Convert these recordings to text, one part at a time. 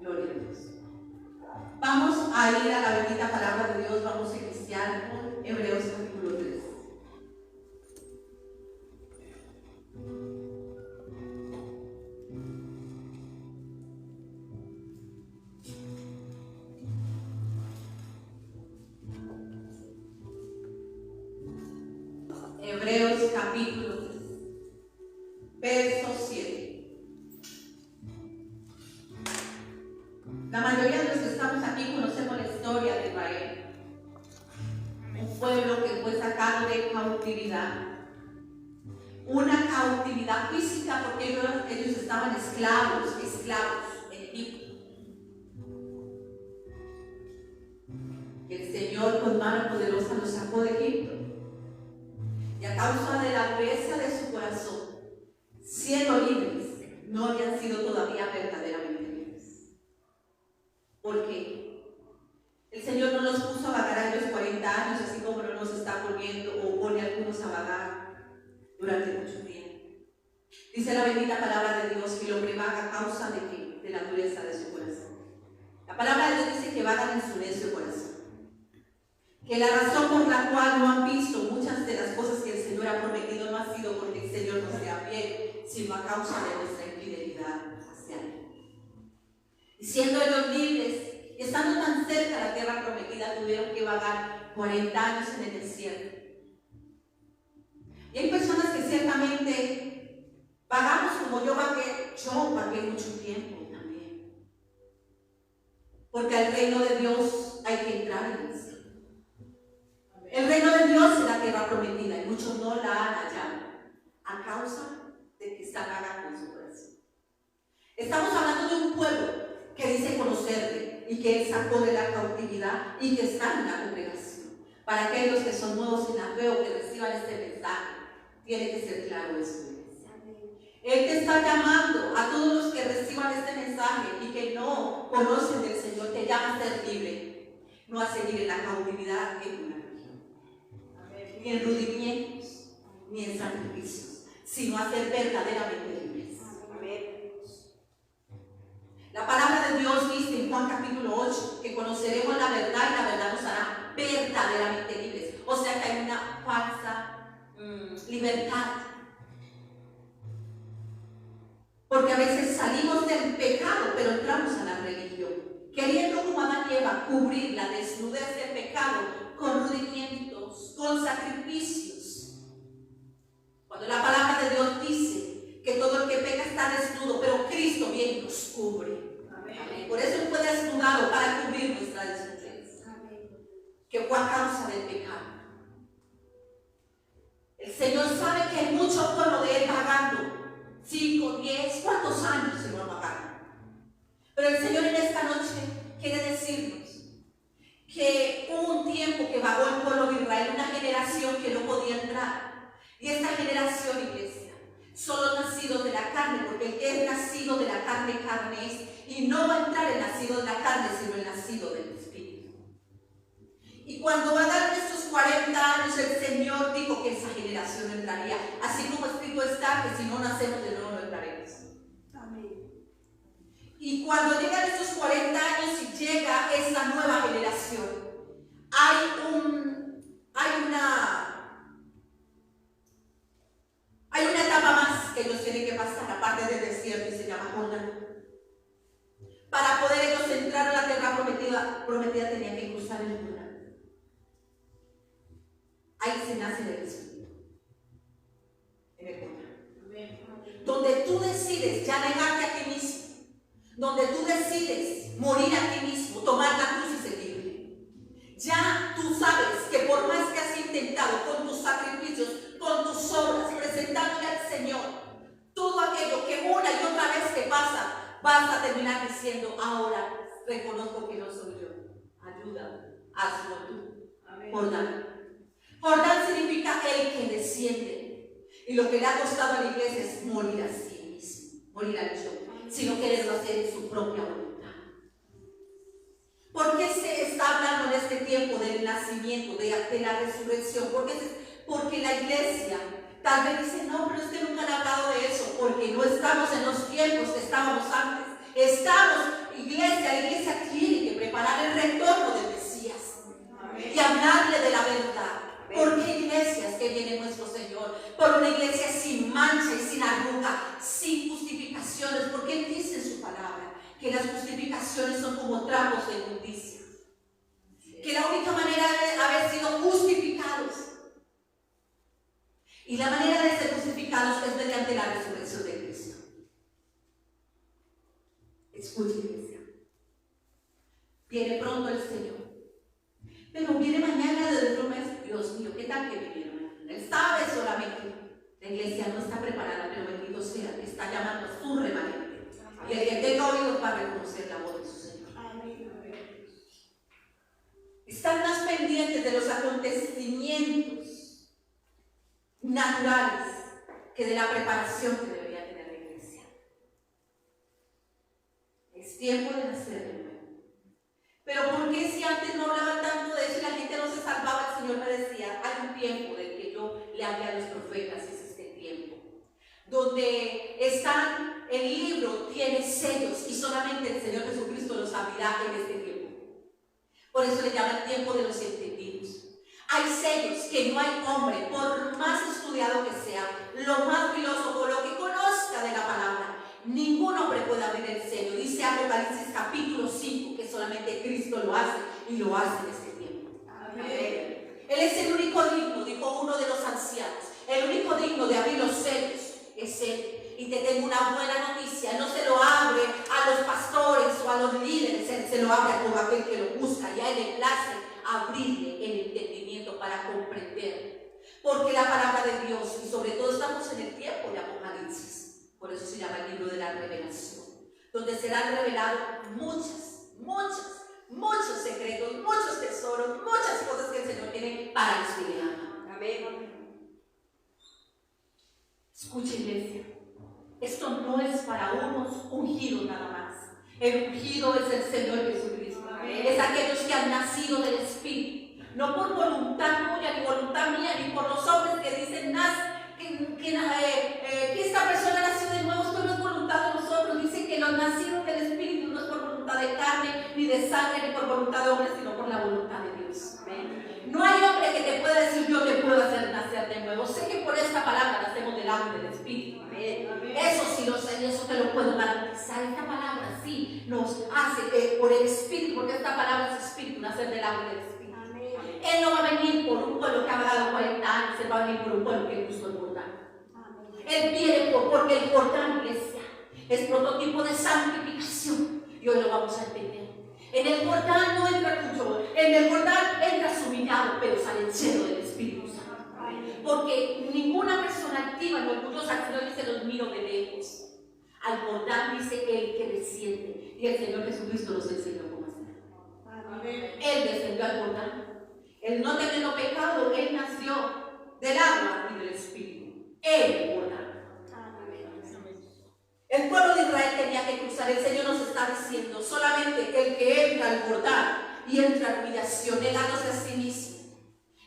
Gloria a Dios. Vamos a ir a la bendita palabra de Dios. Vamos a iniciar con Hebreos capítulo 3. Hebreos capítulo 3, verso 7. La mayoría de los que estamos aquí conocemos la historia de Israel, un pueblo que fue sacado de cautividad, una cautividad física porque ellos estaban esclavos en Egipto. El Señor con mano poderosa los sacó de Egipto. Y a causa de la dureza de su corazón, siendo libres, no habían sido todavía verdaderamente libres. ¿Por qué? El Señor no los puso a vagar a ellos 40 años, así como no nos está poniendo o pone a algunos a vagar durante mucho tiempo. Dice la bendita palabra de Dios que el hombre vaga a causa de ¿qué? De la dureza de su corazón. La palabra de Dios dice que vagan en su necio corazón. Que la razón por la cual no han visto muchas de las cosas que el Señor ha prometido no ha sido porque el Señor nos sea fiel, sino a causa de nuestra infidelidad hacia Él. Y siendo ellos libres, y estando tan cerca de la tierra prometida, tuvieron que vagar 40 años en el desierto. Y hay personas que ciertamente vagamos como yo vagué mucho tiempo también. Porque al reino de Dios hay que entrar en eso. El reino de Dios es la tierra prometida y muchos no la han hallado a causa de que están vagando en su corazón. Estamos hablando de un pueblo que dice conocerle y que Él sacó de la cautividad y que está en la congregación. Para aquellos que son nuevos en la fe o que reciban este mensaje, tiene que ser claro eso. Él te está llamando a todos los que reciban este mensaje y que no conocen del Señor, te llama a ser libre, no a seguir en la cautividad en una ni en rudimientos, ni en sacrificios, sino a ser verdaderamente libres. Amén. La palabra de Dios dice en Juan capítulo 8 que conoceremos la verdad y la verdad nos hará verdaderamente libres. O sea que hay una falsa libertad. Porque a veces salimos del pecado, pero entramos a la religión, queriendo como Adán y Eva cubrir la desnudez del pecado con rudimientos, con sacrificios. Cuando la palabra de Dios dice que todo el que peca está desnudo, pero Cristo viene y nos cubre. Amén. Por eso Él fue desnudado para cubrir nuestra desnudez, que fue a causa del pecado. El Señor sabe que hay mucho pueblo de Él vagando, 5, 10, ¿cuántos años se van vagando? Pero el Señor en esta noche quiere decirnos que hubo un tiempo que vagó el pueblo de Israel, una generación que no podía entrar. Y esta generación, iglesia, son los nacidos de la carne, porque el que es nacido de la carne, carne es, y no va a entrar el nacido de la carne, sino el nacido del Espíritu. Y cuando va a dar estos 40 años, el Señor dijo que esa generación entraría, así como escrito está, que si no nacemos de nuevo no entraremos. Y cuando llegan estos 40 años y llega esa nueva generación, hay una etapa más que ellos tienen que pasar, aparte del desierto, y se llama Jordán. Para poder ellos entrar a la tierra prometida tenían que cruzar el Jordán. Ahí se nace el Espíritu, en el Jordán. Donde tú decides ya negarte a ti mismo, donde tú decides morir a ti mismo, tomar la cruz y seguirle. Ya tú sabes que por más que has intentado con tus sacrificios, con tus obras, presentándole al Señor todo aquello que una y otra vez que pasa, vas a terminar diciendo, ahora reconozco que no soy yo. Ayúdame, hazlo tú. Amén. Jordán significa el que desciende. Y lo que le ha costado a la iglesia es morir a sí mismo, morir al yo, sino quererlo hacer en su propia voluntad. ¿Por qué se está hablando en este tiempo del nacimiento, de la resurrección? Porque la iglesia tal vez dice, no, pero es que nunca han hablado de eso, porque no estamos en los tiempos que estábamos antes. Estamos, iglesia, la iglesia tiene que preparar el retorno del Mesías. Amén. Y hablarle de la verdad. Amén. ¿Por qué iglesias que viene nuestro Señor? Por una iglesia sin mancha y sin arruga, sin justificaciones, porque Él dice en su palabra que las justificaciones son como trapos de inmundicia. Que la única manera de haber sido justificados y la manera de ser justificados es mediante la resurrección de Cristo. Escuche, iglesia. Viene pronto el Señor. Pero viene mañana de un mes. Dios mío, ¿qué tal que vinieron? Él sabe solamente. La iglesia no está preparada, pero bendito sea, que está llamando a su remanente. Y el que tenga oídos para reconocer la voz de su Señor. Están más pendientes de los acontecimientos naturales que de la preparación que debería tener la iglesia. Es tiempo de nacer de nuevo. Pero ¿por qué si antes no hablaban tanto de eso y la gente no se salvaba? El Señor me decía, hay un tiempo del que yo le hablé a los profetas, es este tiempo, donde están, el libro tiene sellos y solamente el Señor Jesucristo los abrirá en este tiempo. Por eso le llaman el tiempo de los entendidos. Hay sellos que no hay hombre, por más estudiado que sea, lo más filósofo, lo que conozca de la palabra, ningún hombre puede abrir el sello. Dice Apocalipsis capítulo 5 que solamente Cristo lo hace y lo hace en este tiempo. Amén. Él es el único digno, dijo uno de los ancianos, el único digno de abrir los sellos es Él. Y te tengo una buena noticia, Él no se lo abre a los pastores o a los líderes, Él se lo abre a todo aquel que lo busca y a Él le place abrirle el entendimiento para comprender. Porque la palabra de Dios, y sobre todo estamos en el tiempo de Apocalipsis, por eso se llama el libro de la revelación, donde serán revelados muchos secretos, muchos tesoros, muchas cosas que el Señor tiene para los que le aman. Amén. Escucha, iglesia, esto no es para unos ungidos nada más. El ungido es el Señor Jesucristo. Amén. Es aquellos que han nacido del Espíritu, no por voluntad tuya, ni voluntad mía, ni por los hombres que dicen que esta persona nació de nuevo. Esto no es voluntad de nosotros. Dice que los nacidos del Espíritu no es por voluntad de carne, ni de sangre, ni por voluntad de hombres, sino por la voluntad de Dios. Amén. No hay hombre que te pueda decir yo te puedo hacer nacer de nuevo. Sé que por esta palabra nacemos del agua y del Espíritu. Amén. Eso sí lo sé, eso te lo puedo garantizar. Esta palabra sí nos hace por el Espíritu, porque esta palabra es Espíritu, nacer del agua y del Espíritu. Amén. Él no va a venir por un pueblo que ha dado 40 años, Él va a venir por un pueblo que cruzó el Jordán. Él viene porque el Jordán, iglesia, es prototipo de santificación. Y hoy lo vamos a entender. En el Jordán no entra tuyo, en el Jordán entras humillado, pero sale lleno del Espíritu Santo. Porque ninguna persona activa en orgullosa al Señor dice los miro de lejos. Al Jordán dice el que desciende. Y el Señor Jesucristo nos enseñó cómo hacerlo. Él descendió al Jordán. Él no teniendo pecado, Él nació del agua y del Espíritu. Él Jordán. El pueblo de Israel tenía que cruzar. El Señor nos está diciendo, solamente el que entra al Jordán y entra en humillación, negándose a sí mismo.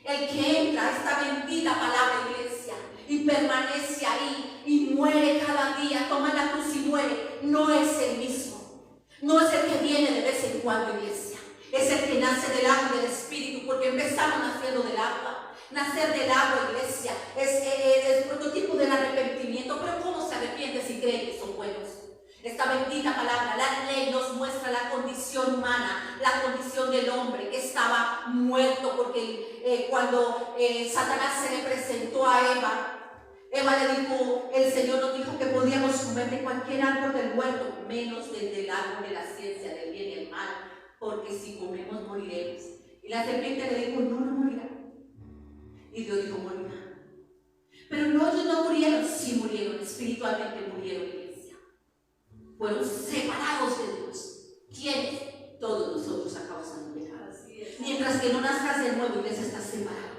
El que entra a esta bendita palabra, iglesia, y permanece ahí y muere cada día, toma la cruz y muere, no es el mismo. No es el que viene de vez en cuando, iglesia. Es el que nace del agua y del Espíritu, porque empezamos naciendo del agua. Nacer del agua, iglesia, es prototipo del arrepentimiento. Pero ¿cómo se arrepiente si creen que son buenos? Esta bendita palabra, la ley nos muestra la condición humana, la condición del hombre que estaba muerto, porque cuando Satanás se le presentó a Eva le dijo, el Señor nos dijo que podíamos comer de cualquier árbol del huerto, menos del árbol de la ciencia del bien y el mal, porque si comemos moriremos. Y la serpiente le dijo, no morirá. Y Dios dijo, morirá. Pero no, ellos no murieron, sí murieron, espiritualmente murieron, iglesia. Fueron separados de Dios. ¿Quiénes? Todos nosotros a causa del pecado. Mientras que no nazcas de nuevo, iglesia, estás separado.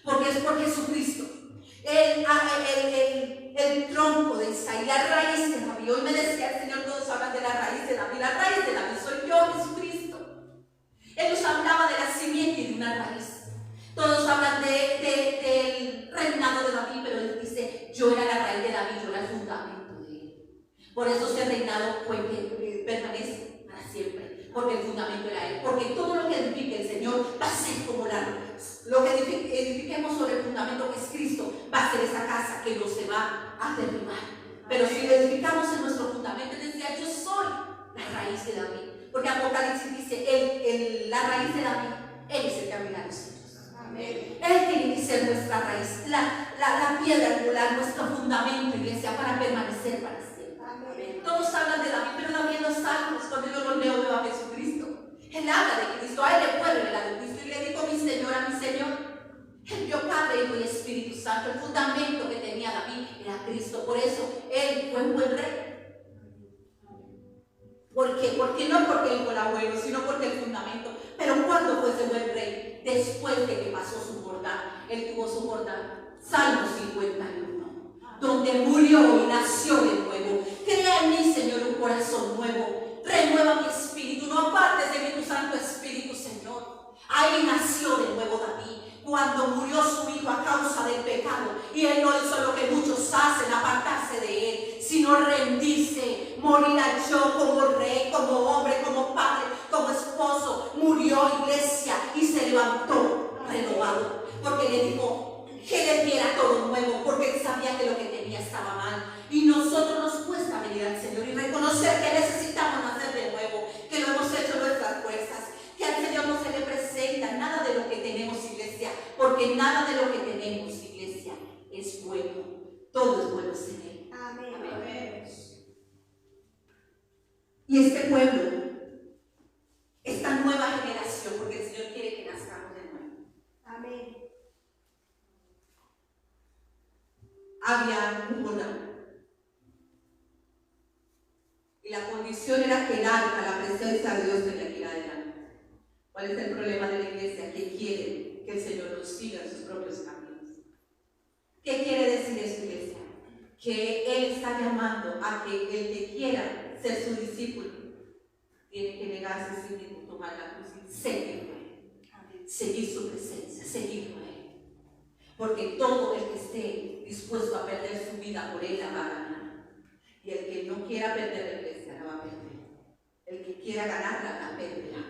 Porque es por Jesucristo. El tronco de Isaí, la raíz de David. Hoy me decía el Señor, todos hablan de la raíz de David. La raíz de David soy yo, Jesucristo. Él nos hablaba de la simiente y de una raíz. Todos hablan del reinado de David, pero él dice, yo era la raíz de David, yo era el fundamento de él. Por eso ese reinado permanece para siempre. porque el fundamento era Él. Porque todo lo que edifique el Señor va a ser como la roca. Lo que edifiquemos sobre el fundamento que es Cristo va a ser esa casa que no se va a derribar. Pero si lo edificamos en nuestro fundamento, decía, yo soy la raíz de David. Porque Apocalipsis dice, la raíz de David, Él es el que abrirá los cielos. Amén. Él tiene que ser nuestra raíz, la piedra angular, nuestro fundamento, iglesia, para permanecer para siempre. Amén. Todos hablan de David, pero David en los salmos, cuando yo lo leo, veo a Jesucristo. Él habla de Cristo, a Él le puede revelar de Cristo. Y le dijo, mi Señor. Él vio Padre, Hijo y Espíritu Santo. El fundamento que tenía David era Cristo. Por eso Él fue un buen rey. ¿Por qué? Porque no porque él fuera bueno, sino porque el fundamento. Pero ¿cuándo fue ese buen rey? Después de que pasó su Jordán. Él tuvo su Jordán. Salmo 51. Donde murió y nació de nuevo. Crea en mí, Señor, un corazón nuevo. Renueva mi espíritu. No apartes de mí tu Santo Espíritu, Señor. Ahí nació de nuevo David. Cuando murió su hijo a causa del pecado, y él no hizo lo que muchos hacen, apartarse de él, sino rendirse, morir yo como rey, como hombre, como padre, como esposo. Murió, iglesia, y se levantó renovado, porque le dijo que le diera todo nuevo, porque él sabía que lo que tenía estaba mal. Y nosotros nos cuesta venir al Señor y reconocer que necesitamos nacer de nuevo, que lo hemos hecho en nuestras fuerzas, que al Señor no se le presenta nada de lo que tenemos, iglesia, porque nada de lo que tenemos, iglesia, es bueno. Todo es bueno en Él. Amén. Amén. Y este pueblo, esta nueva generación, porque el Señor quiere que nazcamos de nuevo. Amén. Había un Jordán. Y la condición era que el arca, la presencia de Dios, tenía que ir adelante. ¿Cuál es el problema de la iglesia? Que quiere que el Señor nos siga en sus propios caminos. ¿Qué quiere decir eso, iglesia? Que Él está llamando a que el que quiera ser su discípulo tiene que negarse a sí mismo, tomar la cruz y seguirlo a Él. Seguir su presencia, seguirlo a Él. Porque todo el que esté dispuesto a perder su vida por Él la va a ganar. Y el que no quiera perder la iglesia la va a perder. El que quiera ganarla la perderá.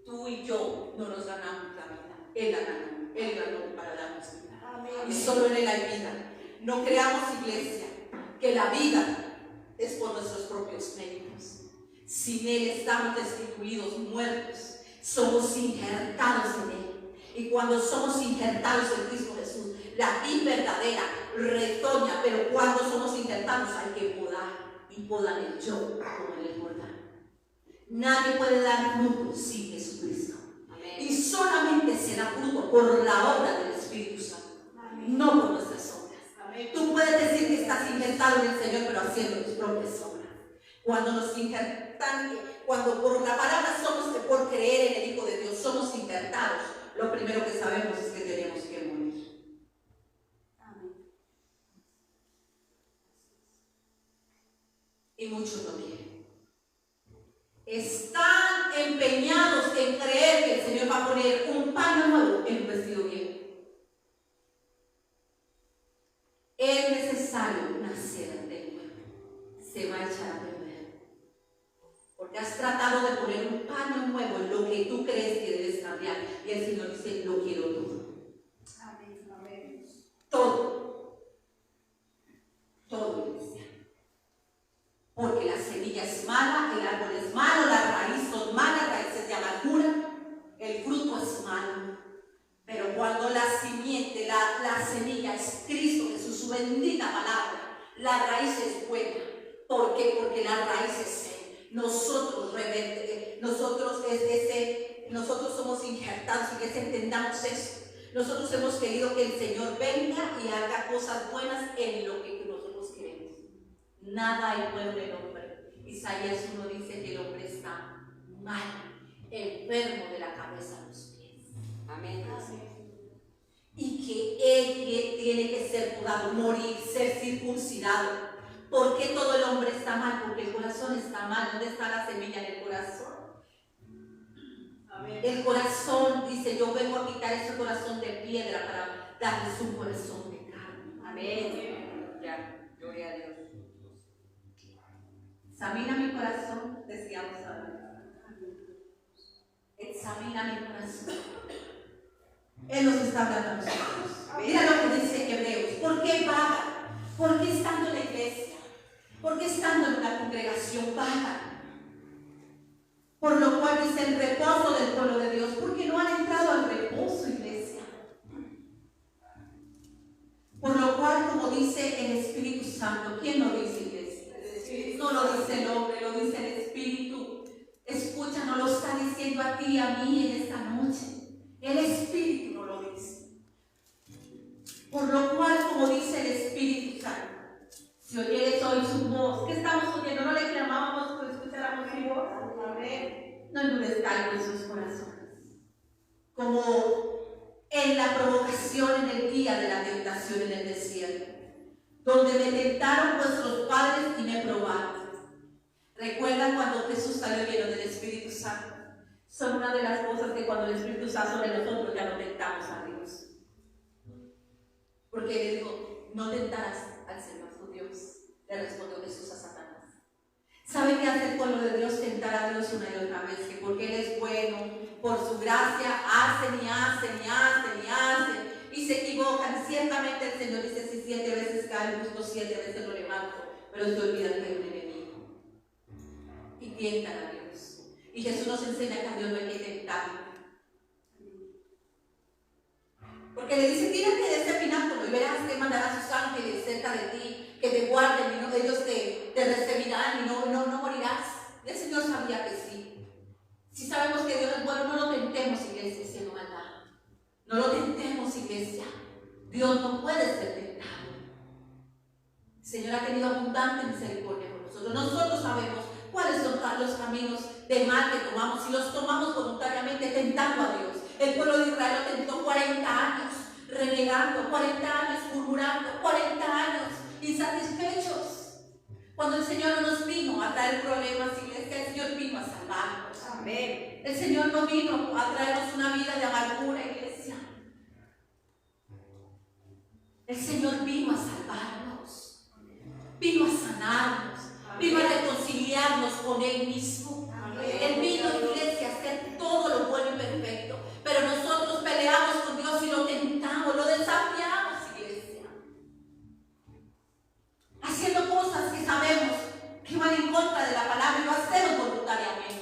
Tú y yo no nos ganamos la vida. Él la ganó. Él ganó para darnos vida. Amén. Y solo en Él hay vida. No creamos, iglesia, que la vida es por nuestros propios méritos. Sin Él estamos destituidos, muertos. Somos injertados en Él. Y cuando somos injertados en Cristo Jesús, la vida verdadera retoña. Pero cuando somos injertados hay que podar. Y podan el yo como en el Jordán. Nadie puede dar fruto sin Jesucristo. Amén. Y solamente será fruto por la obra del Espíritu Santo. Amén. No por nuestras obras. Amén. Tú puedes decir que estás injertado en el Señor, pero haciendo tus propias obras. Cuando nos injertan, cuando por la palabra somos, por creer en el Hijo de Dios, somos injertados, lo primero que sabemos es que tenemos que morir. Amén. Y muchos no quieren. Están empeñados en creer que el Señor va a poner un paño nuevo en un vestido viejo. Es necesario nacer de nuevo. Se va a echar a perder. Porque has tratado de poner un paño nuevo en lo que tú crees que debes cambiar. Y el Señor dice, lo quiero todo. Amén. Amén. Todo. Todo, iglesia. Porque la semilla es mala, el árbol es malo, la raíz son malas, raíces de amargura, el fruto es malo. Pero cuando la simiente, la semilla es Cristo Jesús, su bendita palabra, la raíz es buena. ¿Por qué? Porque la raíz es Él. Nosotros somos injertados y que entendamos eso. Nosotros hemos querido que el Señor venga y haga cosas buenas en lo que nosotros queremos. Nada hay bueno en el hombre. Isaías 1 dice que el hombre está mal, enfermo de la cabeza a los pies. Amén. Y que Él tiene que ser podado, morir, ser circuncidado. ¿Por qué todo el hombre está mal? Porque el corazón está mal. ¿Dónde está la semilla en el corazón? Amén. El corazón, dice, yo vengo a quitar ese corazón de piedra para darles un corazón de carne. Amén. Ya, gloria a Dios. Examina mi corazón, decíamos ahora. examina mi corazón. Él nos está hablando a nosotros. Mira lo que dice Hebreos. ¿Por qué vagan? ¿Por qué estando en la iglesia? ¿Por qué estando en una congregación vagan? Por lo cual dice el reposo del pueblo de Dios, porque no han entrado al reposo, iglesia. Por lo cual, como dice el Espíritu Santo, ¿quién lo dice, iglesia? No lo dice el hombre, lo dice el Espíritu. Escucha, no lo está diciendo a ti y a mí en esta noche. El Espíritu no lo dice. Por lo cual, como dice el Espíritu Santo, si oyeres hoy su voz, ¿qué estamos oyendo? No le clamábamos por escucháramos su voz. Amén. No endurezcan sus corazones. Como en la provocación en el día de la tentación en el desierto, donde me tentaron vuestros padres y me probaron. ¿Recuerdan cuando Jesús salió lleno del Espíritu Santo? Son una de las cosas que cuando el Espíritu está sobre nosotros ya no tentamos a Dios. Porque le dijo, no tentarás al Señor tu Dios. Le respondió Jesús a Satanás. ¿Sabe qué hace el pueblo de Dios? Tentar a Dios una y otra vez, que porque Él es bueno, por su gracia, hacen y hacen y hacen y hacen, y se equivocan. Ciertamente el Señor dice, si 7 veces cae el justo, 7 veces lo levanto, pero se olvidan que hay un enemigo. Y tientan a Dios. Y Jesús nos enseña que a Dios no hay que tentarlo. Porque le dice, tírate de ese pináculo y verás que mandará a sus ángeles cerca de ti, que te guarden y no, ellos te recibirán y no morirás. El Señor sabía que sí. Si sabemos que Dios es bueno, no lo tentemos, iglesia, siendo maldad. No lo tentemos, iglesia. Dios no puede ser tentado. El Señor ha tenido abundante misericordia con nosotros. Nosotros sabemos cuáles son los caminos de mal que tomamos y los tomamos voluntariamente tentando a Dios. El pueblo de Israel lo tentó 40 años, renegando, 40 años murmurando, 40 años insatisfechos. Cuando el Señor no nos vino a traer problemas, iglesia, el Señor vino a salvarnos. Amén. El Señor no vino a traernos una vida de amargura, iglesia. El Señor vino a salvarnos, vino a sanarnos, vino a reconciliarnos con Él mismo. Él vino, iglesia, a hacer todo lo bueno y perfecto. Pero nosotros peleamos con Dios y lo tentamos, lo desafiamos, iglesia. Haciendo cosas que sabemos que van en contra de la palabra y lo hacemos voluntariamente.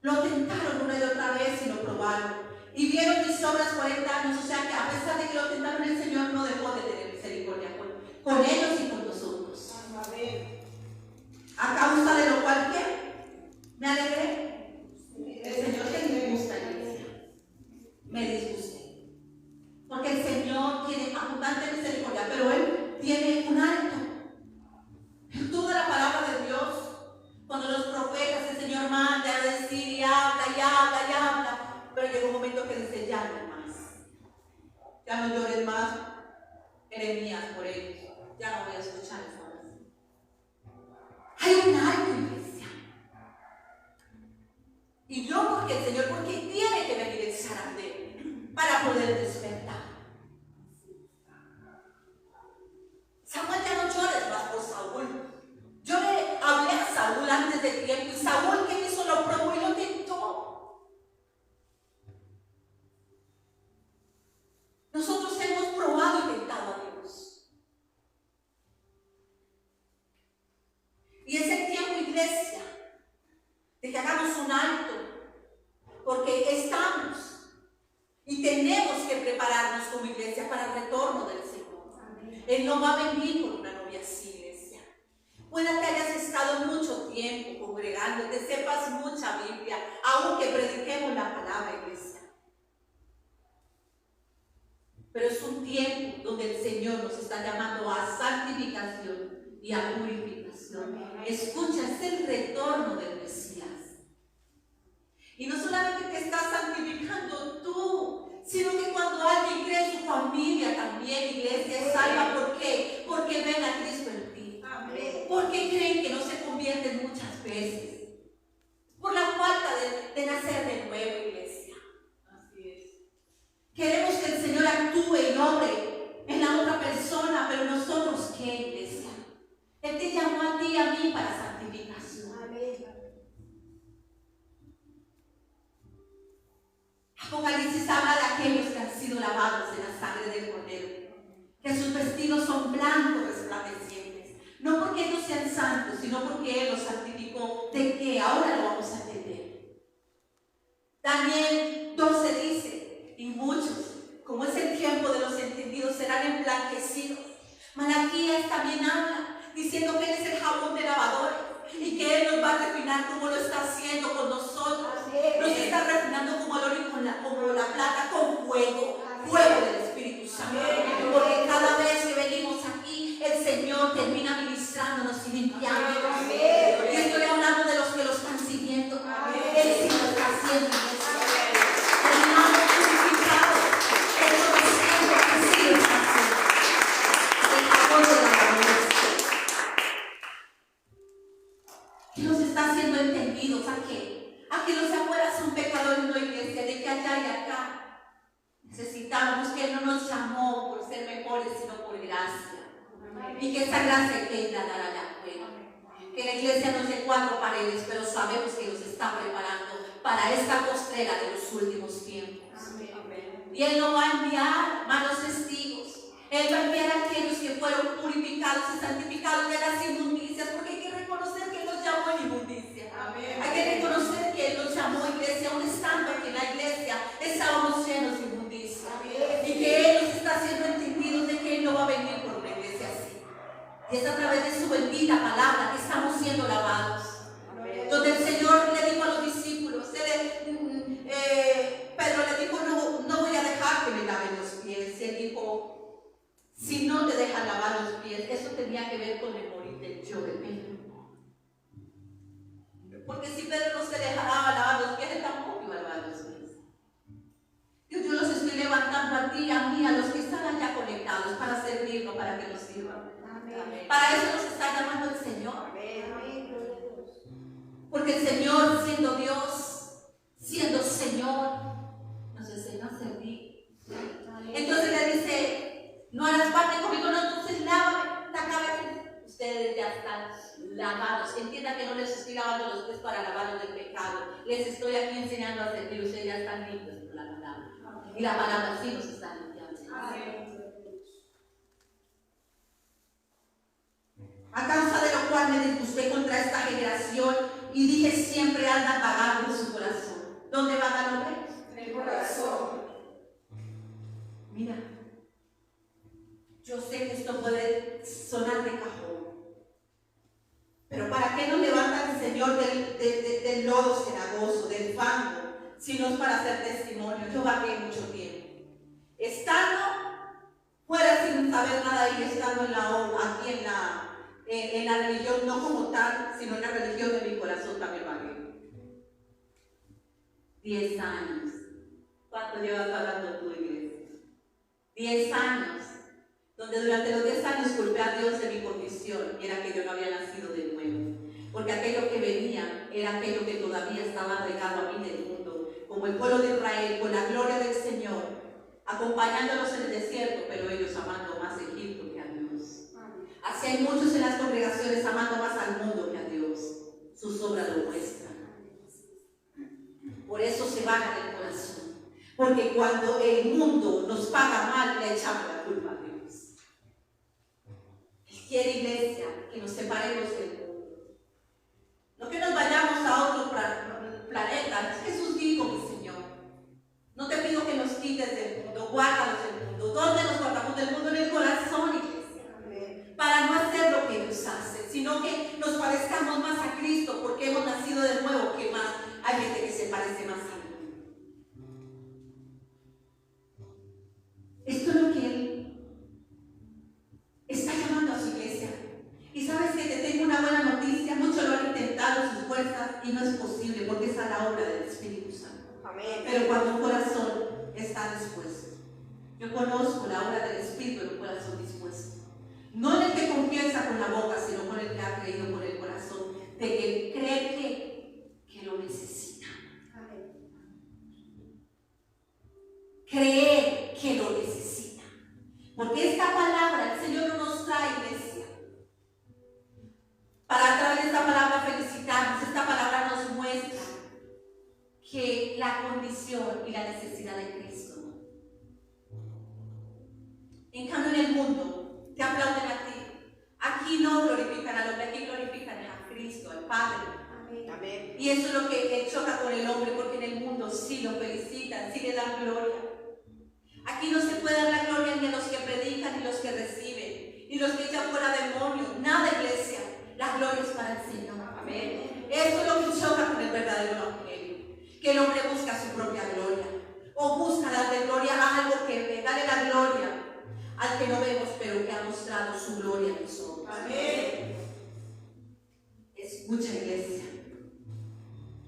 Lo tentaron una y otra vez y lo probaron. Y vieron mis obras 40 años. O sea que a pesar de que lo tentaron, el Señor no dejó de tener misericordia con ellos y con nosotros. Amén. A causa de lo cual, ¿qué? Me alegré. El Señor te disgusta, iglesia. Me disgusté. Porque el Señor tiene abundante misericordia, pero Él tiene un alto. En toda la palabra de Dios, cuando los profetas, el Señor manda a decir y habla y habla y habla, pero llega un momento que dice, ya no más. Ya no llores más, Jeremías, por ellos. Ya no voy a escuchar esa oración. Hay un alto, iglesia. Y no porque el Señor, porque tiene que venir el zarandejo para poder despertar. Samuel, ya no llores más por Saúl. Yo le hablé a Saúl antes de tiempo y Saúl, ¿qué hizo? Lo probó y lo tentó. Nosotros hemos probado y tentado a Dios. Y es el tiempo, iglesia, de que hagamos un alto, porque estamos y tenemos que prepararnos como iglesia para el retorno del Señor. Él no va a venir con una novia así, iglesia. Puede que hayas estado mucho tiempo congregando, que sepas mucha Biblia, aunque prediquemos la palabra, iglesia. Pero es un tiempo donde el Señor nos está llamando a santificación y a purificación. Escucha, es el retorno del Mesías. Y no solamente te estás santificando tú, sino que cuando alguien cree en su familia también, iglesia, es salva. ¿Por qué? Porque ven a Cristo en ti. Amén. Porque creen que no se convierten muchas veces. Por la falta de nacer de nuevo, iglesia. Así es. Queremos que el Señor actúe y obre en la otra persona, pero nosotros, ¿qué, iglesia? Él te llamó a ti y a mí para santificación. Amén. les habla de aquellos que han sido lavados en la sangre del Cordero, que sus vestidos son blancos resplandecientes, no porque ellos sean santos, sino porque Él los santificó. ¿De qué? Ahora lo vamos a entender. Daniel 12 dice, y muchos, como es el tiempo de los entendidos, serán emblanquecidos. Malaquías también habla, diciendo que Él es el jabón de lavadores y que Él nos va a refinar como lo está haciendo con nosotros. Nos está refinando como el oro y como la plata con fuego, fuego del Espíritu Santo. Porque cada vez que venimos aquí, el Señor termina ministrándonos y limpiándonos. Y estoy hablando de los que lo están siguiendo. Él sí lo está haciendo. Terminamos purificados, reconociendo que sí lo está haciendo. El jabón de la que nos está haciendo entendidos a que los de afuera son pecadores, no iglesia, de que allá y acá necesitamos que Él no nos llamó por ser mejores, sino por gracia. Y que esa gracia hay que ir a dar allá afuera. Que la iglesia no es de 4 paredes, pero sabemos que nos está preparando para esta postrera de los últimos tiempos. Y Él no va a enviar malos testigos. Él va a enviar a aquellos que fueron purificados y santificados de las inmundicias, porque hay que reconocer que Él nos llamó en inmundicia. Hay que reconocer que Él nos llamó, iglesia, aún estando aquí en la iglesia, estábamos llenos de inmundicia. Y que Él nos está haciendo entendidos de que Él no va a venir por una iglesia así. Y es a través de su bendita palabra que estamos siendo lavados. Donde el Señor le dijo a los discípulos, Pedro le dijo, no voy a dejar que me laven los pies. Y Él dijo, si no te dejan lavar los pies, eso tenía que ver con el morir del yo de Pedro. Porque si Pedro no se dejaba lavar los pies, Él tampoco iba a lavar los pies. Yo los estoy levantando a ti, a mí, a los que están allá conectados, para servirnos, para que nos sirvan. Para eso nos está llamando el Señor. Porque el Señor, siendo Dios, siendo Señor, nos enseñó a servir. Entonces le dice, no harás parte conmigo, no, entonces lávame la cabeza. Ustedes ya están lavados. Entienda que no les estoy lavando los pies para lavarlos del pecado. Les estoy aquí enseñando a servir. Ustedes ya están limpios por la palabra. Y la palabra sí nos está limpiando. A causa de lo cual me disgusté contra esta generación y dije siempre anda pagando su corazón. ¿Dónde va a ganar? En el corazón. Mira, yo sé que esto puede sonar de cajón, pero ¿para qué nos levanta el Señor del lodo cenagoso, del fango, si no es para hacer testimonio? Yo vagué mucho tiempo, estando fuera sin saber nada y estando aquí en la religión, no como tal, sino en la religión de mi corazón también vagué. 10 años. ¿Cuánto llevas hablando tú, iglesia? 10 años. Donde durante los 10 años culpé a Dios de mi condición, y era que yo no había nacido de nuevo. Porque aquello que venía era aquello que todavía estaba regado a mí del mundo, como el pueblo de Israel, con la gloria del Señor, acompañándolos en el desierto, pero ellos amando más a Egipto que a Dios. Así hay muchos en las congregaciones amando más al mundo que a Dios. Sus obras lo muestran. Por eso se van del corazón. Porque cuando el mundo nos paga mal, le echamos la culpa a Dios. Quiere, iglesia, que nos separemos del mundo. No que nos vayamos a otro planeta. Jesús dijo, mi Señor, no te pido que nos quites del mundo, guárdanos del mundo. ¿Dónde nos guardamos del mundo? En el corazón, iglesia. Para no hacer lo que Dios hace, sino que nos parezcamos más a Cristo, porque hemos nacido de nuevo, que más hay gente que se parece más a Él. Esto es lo que Él está llamando a su iglesia. Y sabes que te tengo una buena noticia. Muchos lo han intentado en sus fuerzas y no es posible, porque esa es la obra del Espíritu Santo. Amén. Pero cuando un corazón está dispuesto, yo conozco la obra del Espíritu en un corazón dispuesto. No en el que confiesa con la boca, sino con el que ha creído con el corazón, de que cree que lo necesita. Amén. Creer que lo necesita. Porque esta palabra el Señor no nos trae, iglesia, para a través de esta palabra felicitarnos. Esta palabra nos muestra que la condición y la necesidad de Cristo. En cambio, en el mundo te aplauden a ti. Aquí no glorifican al hombre, aquí glorifican a Cristo, al Padre. Amén. Y eso es lo que choca con el hombre, porque en el mundo sí lo felicitan, sí le dan gloria. Aquí no se puede dar la gloria ni a los que predican, ni los que reciben, ni los que echan fuera demonios. Nada, iglesia. La gloria es para el Señor. Amén. Eso es lo que choca con el verdadero evangelio. Que el hombre busca su propia gloria. O busca darle gloria a algo que ve. Dale la gloria al que no vemos, pero que ha mostrado su gloria en nosotros. Amén. Escucha, iglesia.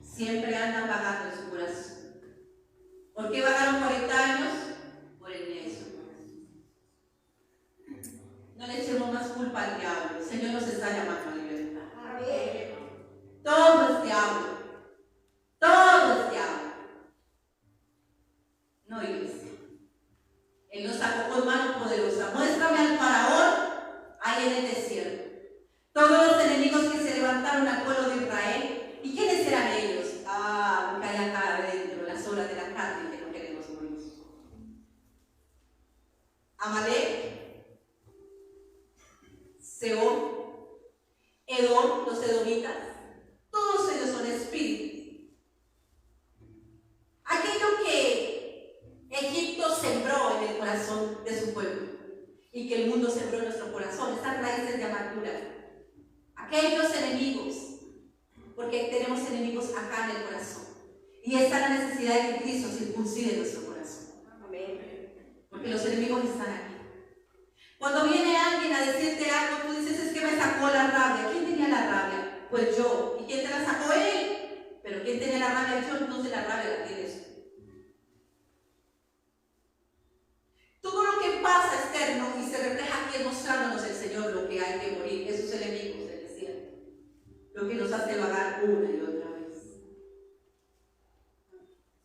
Siempre andan vagando en su corazón. ¿Por qué vagaron 40 años? Por el necio. No le echemos más culpa al diablo. El Señor nos está llamando a libertad. Amén. Todo es diablo. Todo es diablo. No, iglesia. Él nos sacó con mano poderosa. Muéstrame al faraón ahí en el desierto. Todos los enemigos que se levantaron al pueblo de Israel. ¿Y quiénes eran ellos? Lo que hay acá adentro, las obras de la carne que no queremos morir. Amalek, Seón, Edom, los edomitas, todos ellos son espíritus. Aquello que Egipto sembró en el corazón de su pueblo y que el mundo sembró en nuestro corazón, estas raíces de amargura. Aquellos enemigos, porque tenemos enemigos acá en el corazón. Y está la necesidad de que Cristo circuncide nuestro corazón. Amén. Porque los enemigos están aquí. Cuando viene alguien a decirte algo, tú dices, es que me sacó la rabia. ¿Quién tenía la rabia? Pues yo. ¿Y quién te la sacó? Él. Pero ¿quién tenía la rabia? Yo. Entonces la rabia la tienes tú. Todo lo que pasa externo y se refleja aquí es mostrándonos el Señor lo que hay que morir. Esos enemigos del desierto. Lo que nos hace vagar una y otra vez.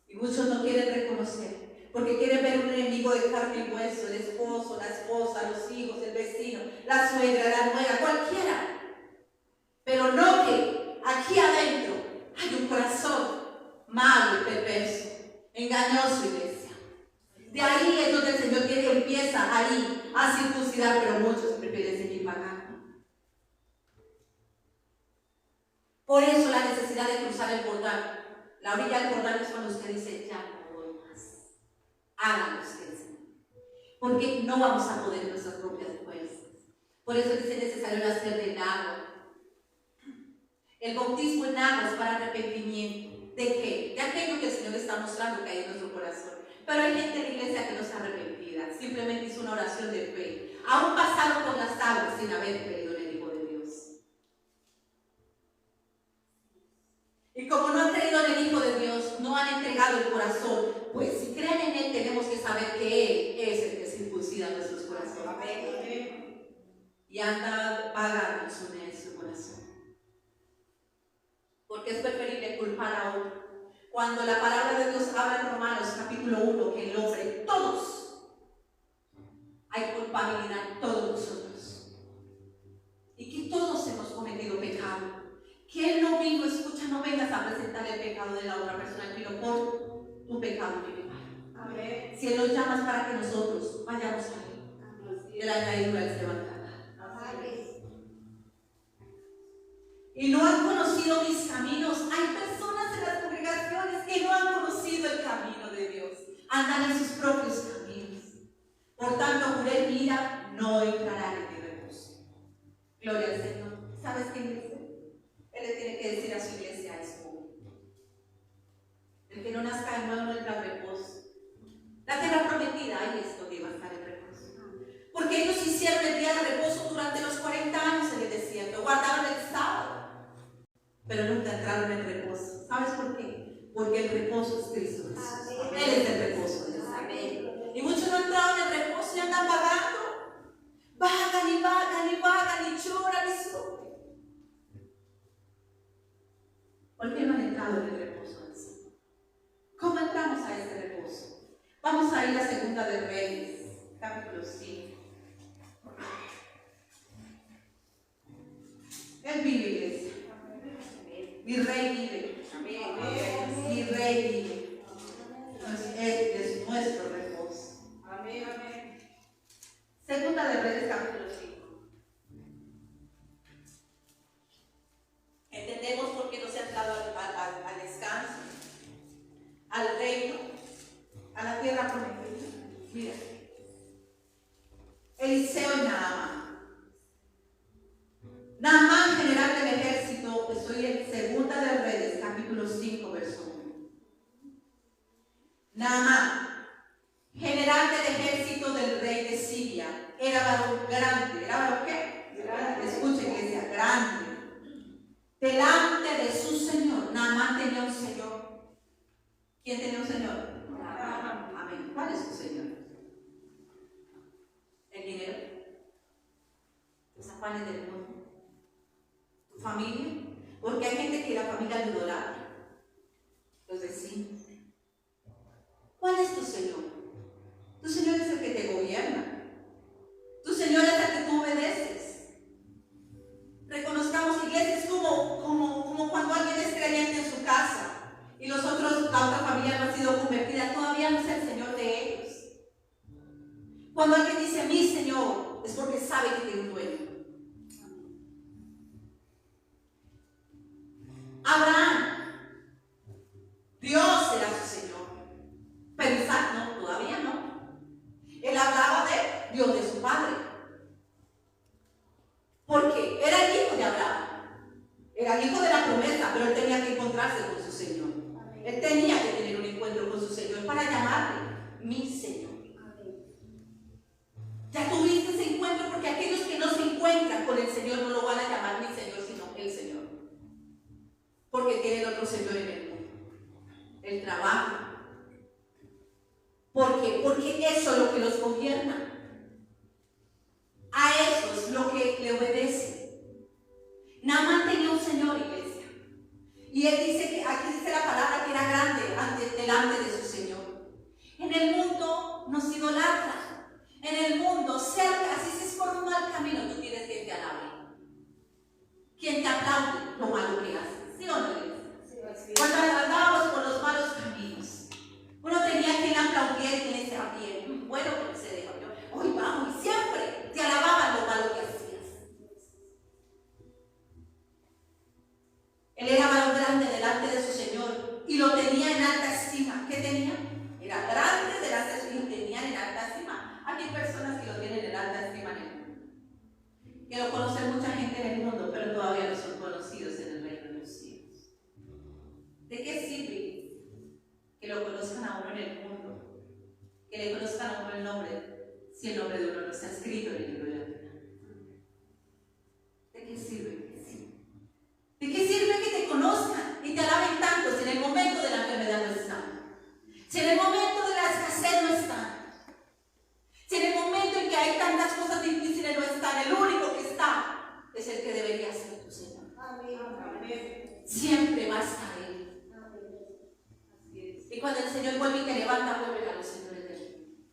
Y muchos no quieren reconocer. Porque quieren ver un enemigo de carne y hueso, el esposo, la esposa, los hijos, el vecino, la suegra, la nuera, cualquiera. Pero no que aquí adentro hay un corazón malo y perverso, engañoso, iglesia. De ahí es donde el Señor empieza ahí a circuncidar, pero muchos prefieren seguir pagando. Por eso la necesidad de cruzar el Jordán. La orilla del Jordán es cuando usted dice, ya no voy más. Háganlo ustedes. Porque no vamos a poder en nuestras propias fuerzas. Por eso es necesario nacer del agua. El bautismo en agua es para arrepentimiento. ¿De qué? De aquello que el Señor está mostrando que hay en nuestro corazón. Pero hay gente en la iglesia que no está arrepentida. Simplemente hizo una oración de fe. Aún pasaron por las aguas sin haber creído en el Hijo de Dios. Y como no han creído en el Hijo de Dios, no han entregado el corazón. Pues si creen en Él, tenemos que saber que Él es el que circuncida nuestros corazones. Amén. Y anda pagando en su corazón. Porque es preferible culpar a otro. Cuando la palabra de Dios habla en Romanos capítulo 1, que el hombre, todos, hay culpabilidad en todos nosotros. Y que todos hemos cometido pecado. Que Él no vino, escucha, no vengas a presentar el pecado de la otra persona, sino por tu pecado y mi pecado. Amén. Si Él nos llama es para que nosotros vayamos a Él. De la añadidura Él se levantará. Y no han conocido mis caminos. Hay personas en las congregaciones que no han conocido el camino de Dios. Andan en sus propios caminos. Por tanto, juré, mira, no entrarán en mi reposo. Gloria al Señor. ¿Sabes qué dice? Él le tiene que decir a su iglesia esto. El que no nazca de nuevo no entra en reposo. La tierra prometida, ahí es donde iba a estar el reposo. Porque ellos hicieron el día de reposo durante los 40 años en el desierto. Guardaron el sábado. Pero nunca entraron en reposo. ¿Sabes por qué? Porque el reposo es Cristo Jesús. Él es el reposo de Dios. Amén. Y muchos no entraron en el reposo y andan vagando. Vagan y vagan y vagan y lloran y sufren. ¿Por qué no han entrado en el reposo del Señor? ¿Cómo entramos a este reposo? Vamos a ir a Segunda de Reyes, capítulo 5. Él vive, iglesia. Mi rey vive. Mi rey vive. la tierra prometida. Mira, Eliseo y Naamán. Naamán, general del ejército, estoy en Segunda de Reyes, capítulo 5, verso 1. Naamán, general del ejército del rey de Siria, era varón grande. ¿Era varón qué? Grande. Escucha, iglesia, grande. Delante de su señor. Naamán tenía un señor. ¿Quién tenía un señor? Amén. ¿Cuál es su señor? El dinero. Los afanes del mundo. Tu familia. Porque hay gente que la familia le idolatra. Los vecinos. ¿Cuál es tu señor? Tu señor es el que te gobierna. Tu señor es el que tú obedeces. Reconozcamos, iglesia, es como cuando alguien es creyente en su casa y los otros, la otra familia no ha sido convertida, todavía no es el Señor de ellos. Cuando alguien dice mi Señor, es porque sabe que tiene un dueño. Abraham, Dios era su Señor, pero Isaac no, todavía no. Él hablaba de Dios de su padre. Porque era el hijo de Abraham, era el hijo de la promesa, pero él tenía que encontrarse con su Señor. Él tenía que tener un encuentro con su Señor para llamarle mi Señor. Ya tuviste ese encuentro, porque aquellos que no se encuentran con el Señor no lo van a llamar mi Señor, sino el Señor. Porque tienen otro Señor en el mundo. El trabajo. ¿Por qué? Porque eso es lo que los gobierna. A eso es lo que le obedece. Naamán tenía un señor, iglesia. Y él dice que, aquí dice la palabra, que era grande delante de su señor. En el mundo nos idolatra. En el mundo, cerca, si es por un mal camino, tú tienes quien te alabe. Quien te aplaude lo malo que haces. ¿Sí o no, iglesia? Cuando andábamos por los malos caminos, uno tenía quien aplaudiera y quien decía, bien, bueno, que se dejó yo. Hoy vamos, y siempre te alababan lo malo que hacías. Él era varón grande delante de su Señor y lo tenía en alta estima. ¿Qué tenía? Era grande delante de su Señor y tenía en alta estima. Aquí hay personas que lo tienen en alta estima en el mundo, que lo conocen mucha gente en el mundo, pero todavía no son conocidos en el reino de los cielos. ¿De qué sirve que lo conozcan a uno en el mundo? Que le conozcan a uno el nombre, si el nombre de uno no está escrito en el libro de la vida. ¿De qué sirve? ¿De qué sirve que te conozcan y te alaben tanto si en el momento de la enfermedad no están? Si en el momento de la escasez no están. Si en el momento en que hay tantas cosas difíciles no están, el único que está es el que debería ser tu Señor. Amén. Siempre va a estar Él. Y cuando el Señor vuelve y te levanta, vuelve a los señores de Él.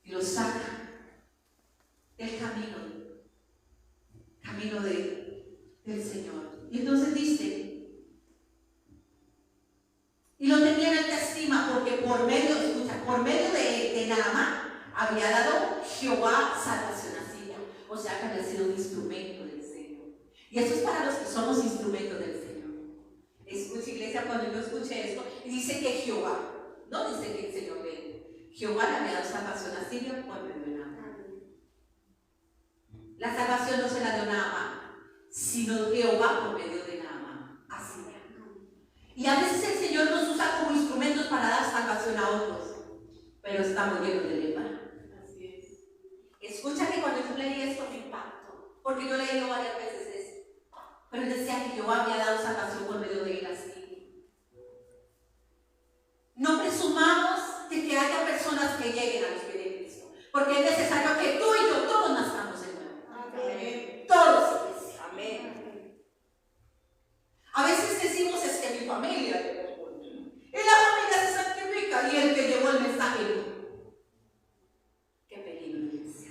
Y los saca del camino del Señor. Y entonces dice, y lo tenía en alta estima porque por medio de Naamán había dado Jehová salvación a Siria. O sea que había sido un instrumento del Señor. Y eso es para los que somos instrumentos del Señor. Escucha, iglesia, cuando yo escuché esto, y dice que Jehová, no dice que el Señor de él, Jehová le había dado salvación a Siria por medio de Naamán. La salvación no se la dio Naamán, sino Jehová por medio de Naamán a Siria. Y a veces el Señor nos usa como instrumentos para dar salvación a otros, pero estamos llenos de lepra. Así es. Escucha que cuando yo leí esto me impactó, porque yo he leído varias veces eso, pero él decía que Jehová había dado salvación por medio de él a Siria. No presumamos de que haya personas que lleguen a los pies de Cristo, porque es necesario que tú y yo todos nazcamos en nuevo. Amén. Todos. Amén. A veces decimos es que mi familia, y la familia se santifica y el que llevó el mensaje no. Qué peligro, iglesia.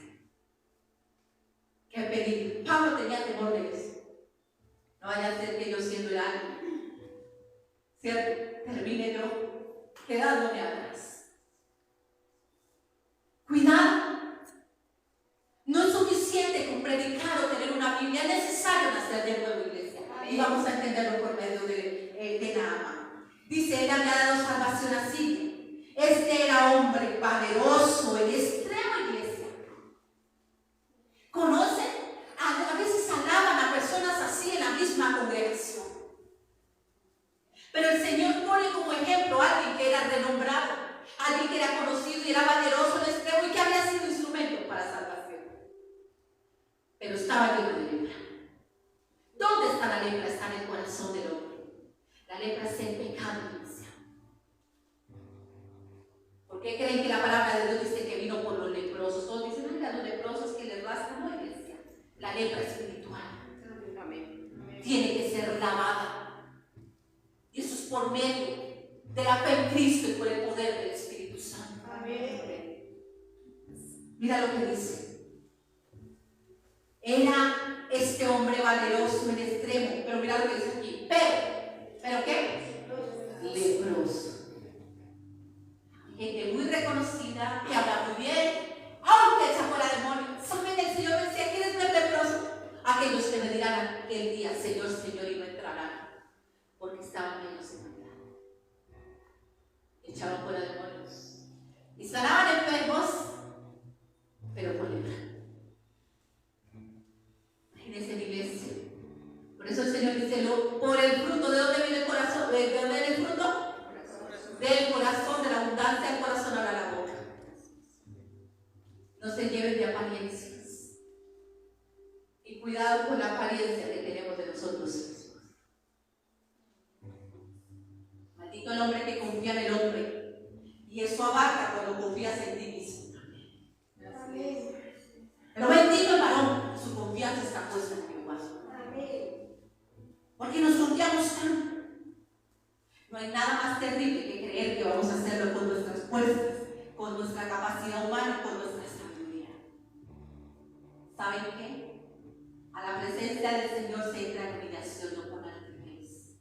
Qué peligro. Pablo tenía temor de eso. No vaya a ser que yo siendo el alma, ¿cierto? Termine yo quedándome atrás. Cuidado. No es suficiente con predicar o tener una Biblia, es necesario nacer de nuevo, iglesia. Y vamos a entenderlo por medio de Naamán. Dice, él había dado salvación a Siria. Este era hombre valeroso en extremo, iglesia. ¿Conocen? A veces alaban a personas así en la misma congregación. Pero el Señor pone como ejemplo a alguien que era renombrado, alguien que era conocido y era valeroso en extremo y que había sido instrumento para salvación. Pero estaba lleno de lepra. ¿Dónde está la lepra? Está en el corazón del hombre. La lepra es el pecado, iglesia. ¿Por qué creen que la palabra de Dios dice que vino por los leprosos? Todos dicen, mira, los leprosos que les basta, no, iglesia. La lepra espiritual. Amén. Tiene que ser lavada. Y eso es por medio de la fe en Cristo y por el poder del Espíritu Santo. Amén. Mira lo que dice. Era este hombre valeroso en extremo, pero mira lo que dice aquí. ¿Pero qué? Leproso. Gente muy reconocida, que habla muy bien, aunque echa fuera demonios. ¿Saben? El Señor decía, ¿quieres ver leproso? Aquellos que me dirán aquel día, Señor, Señor, y no entrarán, porque estaban llenos de maldad. Echaban fuera demonios y sanaban enfermos, pero con lepra. Imagínense la iglesia. Por eso el Señor dice, por el fruto, ¿de dónde viene el corazón? ¿De dónde viene el fruto? Del corazón, de la abundancia del corazón habla la boca. No se lleven de apariencias. Y cuidado con la apariencia que tenemos de nosotros mismos. Maldito el hombre que confía en el hombre. Y eso abarca cuando confías en ti mismo. Pero bendito el varón, su confianza está puesta en Jehová. Porque nos confiamos tanto. No hay nada más terrible que creer que vamos a hacerlo con nuestras fuerzas, con nuestra capacidad humana y con nuestra sabiduría. ¿Saben qué? A la presencia del Señor se entra en humillación, no con altivez.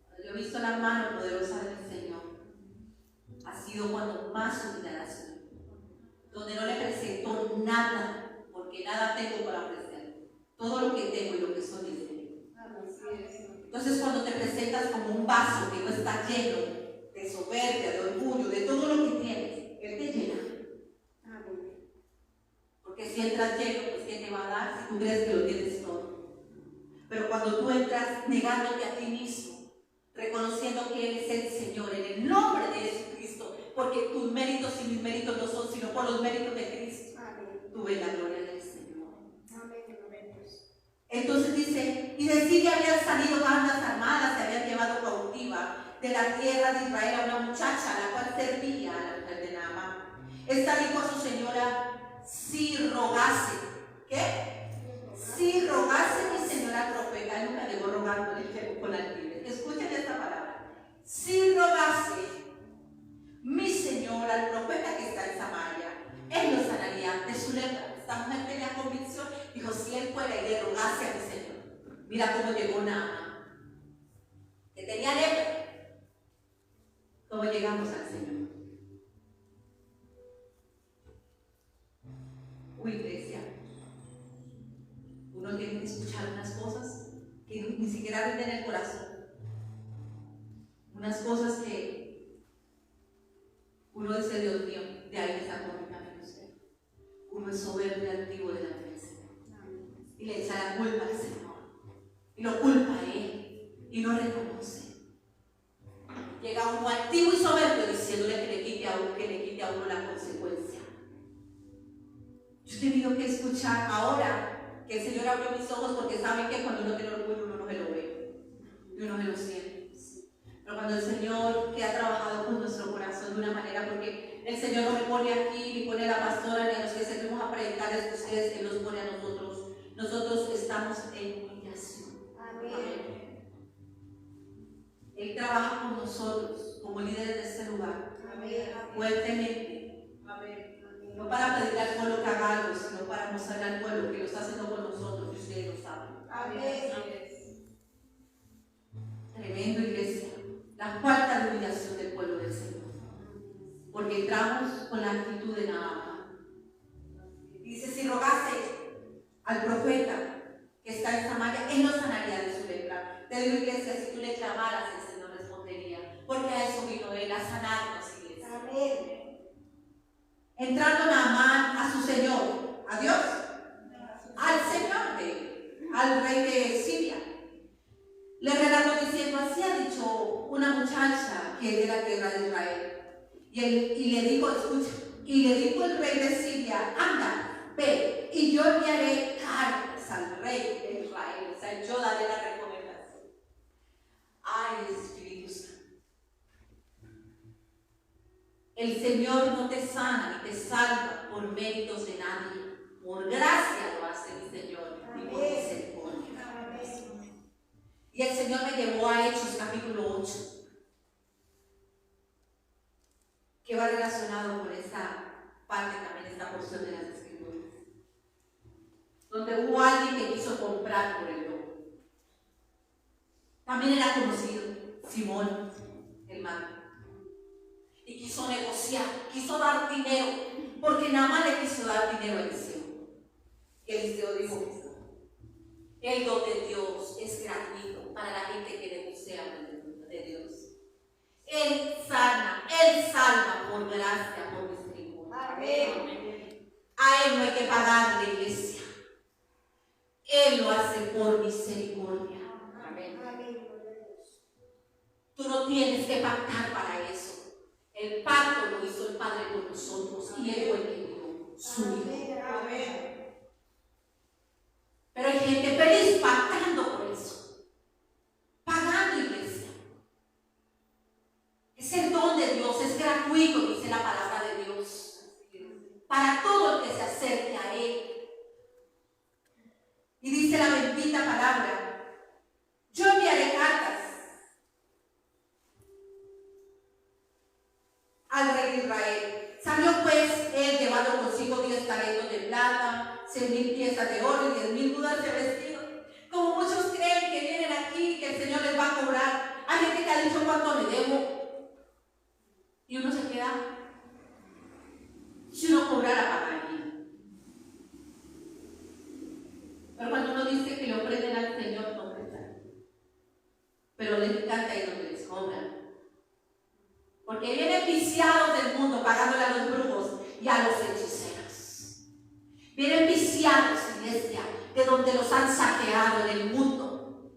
Cuando yo he visto la mano poderosa del Señor, ha sido cuando más humillada soy, donde no le presento nada, porque nada tengo para ofrecer. Todo lo que tengo y lo que soy es de Él. Entonces, cuando te presentas como un vaso que no está lleno de soberbia, de orgullo, de todo lo que tienes, Él te llena. Porque si entras lleno, pues ¿qué te va a dar si tú crees que lo tienes todo? Pero cuando tú entras negándote a ti mismo, reconociendo que Él es el Señor, en el nombre de Jesucristo, porque tus méritos y mis méritos no son sino por los méritos de Cristo, tú ves la gloria del Señor. Entonces dice, y de Siria habían salido bandas armadas, se habían llevado cautiva de la tierra de Israel a una muchacha, a la cual servía a la mujer de Naamán. Esta dijo a su señora, si rogase, ¿qué? Si rogase mi señora profeta, nunca debo rogándole con altivez. Escuchen esta palabra. Si rogase mi señora al profeta que está en Samaria, él lo sanaría de su lepra. Esta mujer tenía convicción, dijo, si él fuera y le rogase a mi Señor. Mira cómo llegó Naamán, que tenía lepra. ¿Cómo llegamos al Señor? Iglesia, uno tiene que escuchar unas cosas que ni siquiera viven en el corazón. Unas cosas que uno dice, Dios mío, de ahí me sacó mi camino usted. Uno es soberbio y altivo delante del Señor. Y le echa la culpa al Señor. Y lo culpa a Él. Y no reconoce. Llega uno altivo y soberbio diciéndole que le quite a uno la consecuencia. Yo he tenido que escuchar ahora que el Señor abrió mis ojos, porque saben que cuando uno tiene orgullo uno no se lo ve. Y uno se lo siente. Pero cuando el Señor, que ha trabajado con nuestro corazón de una manera, porque el Señor no me pone aquí, ni pone a la pastora, ni a los que servimos a predicar a ustedes, Él los pone a nosotros. Nosotros estamos en humillación. Amén. Él trabaja con nosotros como líderes de este lugar. Amén. Fuertemente. Amén. No para pedirle al pueblo que haga algo, sino para mostrarle al pueblo que lo está haciendo con nosotros y ustedes lo saben. Amén. Tremendo, iglesia. La falta de humillación del pueblo del Señor. Porque entramos con la actitud de Naamán. Dice, si rogase al profeta que está en Samaria, él no sanaría de su lepra. Te digo, iglesia, si tú le clamaras, el Señor respondería. porque a eso vino Él, a sanarnos, iglesia. Amén. Entrando Naamán a su señor, a Dios, al señor de él, al rey de Siria. Le relató diciendo, así ha dicho una muchacha que es de la tierra de Israel. Y le dijo, escucha, y le dijo el rey de Siria, anda, ve, y yo enviaré cartas al rey de Israel. O sea, yo daré la recomendación. Ay, Espíritu Santo. El Señor no te sana ni te salva por méritos de nadie. Por gracia lo hace mi Señor y por misericordia. Y el Señor me llevó a Hechos capítulo 8, que va relacionado con esta parte también, esta porción de las Escrituras, donde hubo alguien que quiso comprar por el lobo. También era conocido, Simón, el mago, y quiso negociar, quiso dar dinero, porque Naamán le quiso dar dinero a Eliseo. Y Eliseo dijo, el don de Dios es gratuito para la gente que negocia de Dios. Él sana, Él salva por gracia, por misericordia. Amén. A Él no hay que pagarle, iglesia. Él lo hace por misericordia. Amén. Tú no tienes que pactar para eso. El pacto lo hizo el Padre con nosotros y Él fue el que dio su Hijo. Amén. Pero hay gente feliz pagando por eso. Pagando, iglesia. Es el don de Dios, es gratuito, dice la palabra de Dios. Para todo el que se acerque a Él. Y dice la bendita palabra, yo enviaré cartas al rey de Israel. Salió pues él llevando consigo 10 talentos de plata, 100,000 piezas de oro y 10,000 mudas de vestido. Como muchos creen que vienen aquí, que el Señor les va a cobrar. Hay gente que ha dicho cuánto le debo. Y uno se queda, si uno cobrara, pagaría. Pero cuando uno dice que le ofrecen al Señor, no ofrecen. Pero les encanta ir donde les cobran. Porque vienen viciados del mundo, pagándole a los brujos y a los hechiceros. Vienen viciados, iglesia, de donde los han saqueado en el mundo.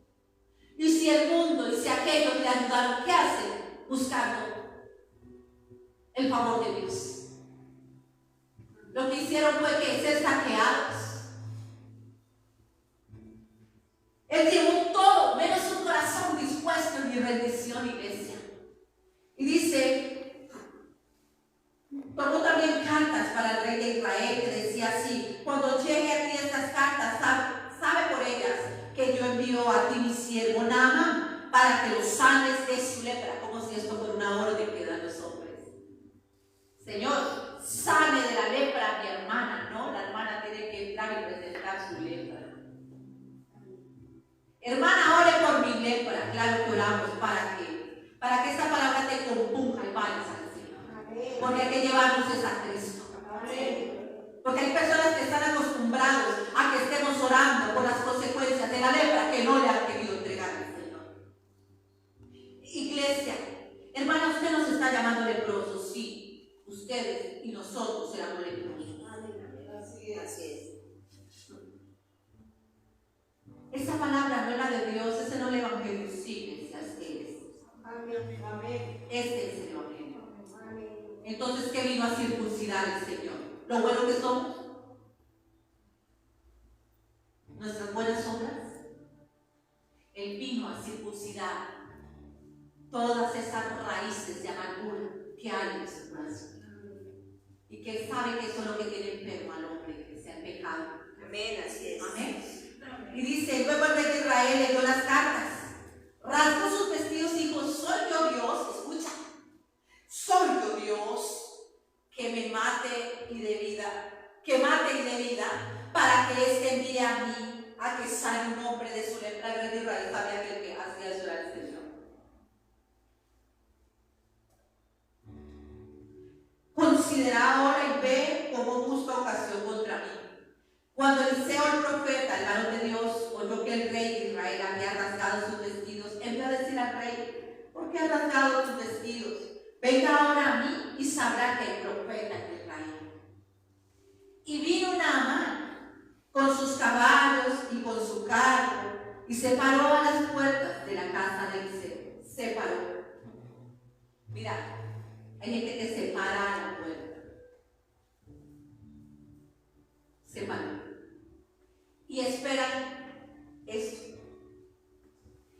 Y si el mundo y si aquellos le ayudaron, ¿qué hacen? Buscando el favor de Dios. Lo que hicieron fue que ser saqueados. Él llevó todo, menos un corazón dispuesto en mi rendición, iglesia. Y dice, tomó también cartas para el rey de Israel que decía así, cuando llegue a ti estas cartas, sabe por ellas que yo envío a ti mi siervo Naamán para que lo sanes de su lepra, como si esto fuera una orden que dan los hombres. Señor, sane de la lepra a mi hermana, ¿no? La hermana tiene que entrar y presentar su lepra. Hermana, ore por mi lepra, claro que oramos, para que esta palabra te compunja y vayas al Señor. Porque hay que llevarnos esa a Cristo. Porque hay personas que están acostumbrados a que estemos orando por las consecuencias de la lepra que no le han querido entregar al Señor. Iglesia, hermana, usted nos está llamando leprosos, sí. Ustedes y nosotros éramos leprosos. Así es. Esa palabra no es la de Dios, ese no es el evangelio, sí, es. Amén. Este es el evangelio. Entonces, ¿qué vino a circuncidar el Señor? ¿Lo bueno que somos? ¿Nuestras buenas obras? Él vino a circuncidar todas esas raíces de amargura que hay en su corazón. Y que Él sabe que eso es lo que tiene enfermo al hombre, que sea el pecado. Amén, así es. Amén. Y dice, luego el rey de Israel le dio las cartas, rasgó sus vestidos y dijo, soy yo Dios, escucha, soy yo Dios, que mate y dé vida, para que éste envíe a mí, a que sane un hombre de su lepra. El rey de Israel sabía que el que hacía eso era el Señor. Considera ahora y ve cómo busca ocasión contra mí. Cuando Eliseo el profeta, el varón de Dios, oyó que el rey de Israel había rasgado sus vestidos, envió a decir al rey, ¿Por qué has rasgado tus vestidos? Venga ahora a mí y sabrá que hay profeta en Israel. Y vino Naamán con sus caballos y con su carro y se paró a las puertas de la casa de Eliseo. Se paró. Mira, hay gente que se para a la puerta. Se paró. Y esperan esto.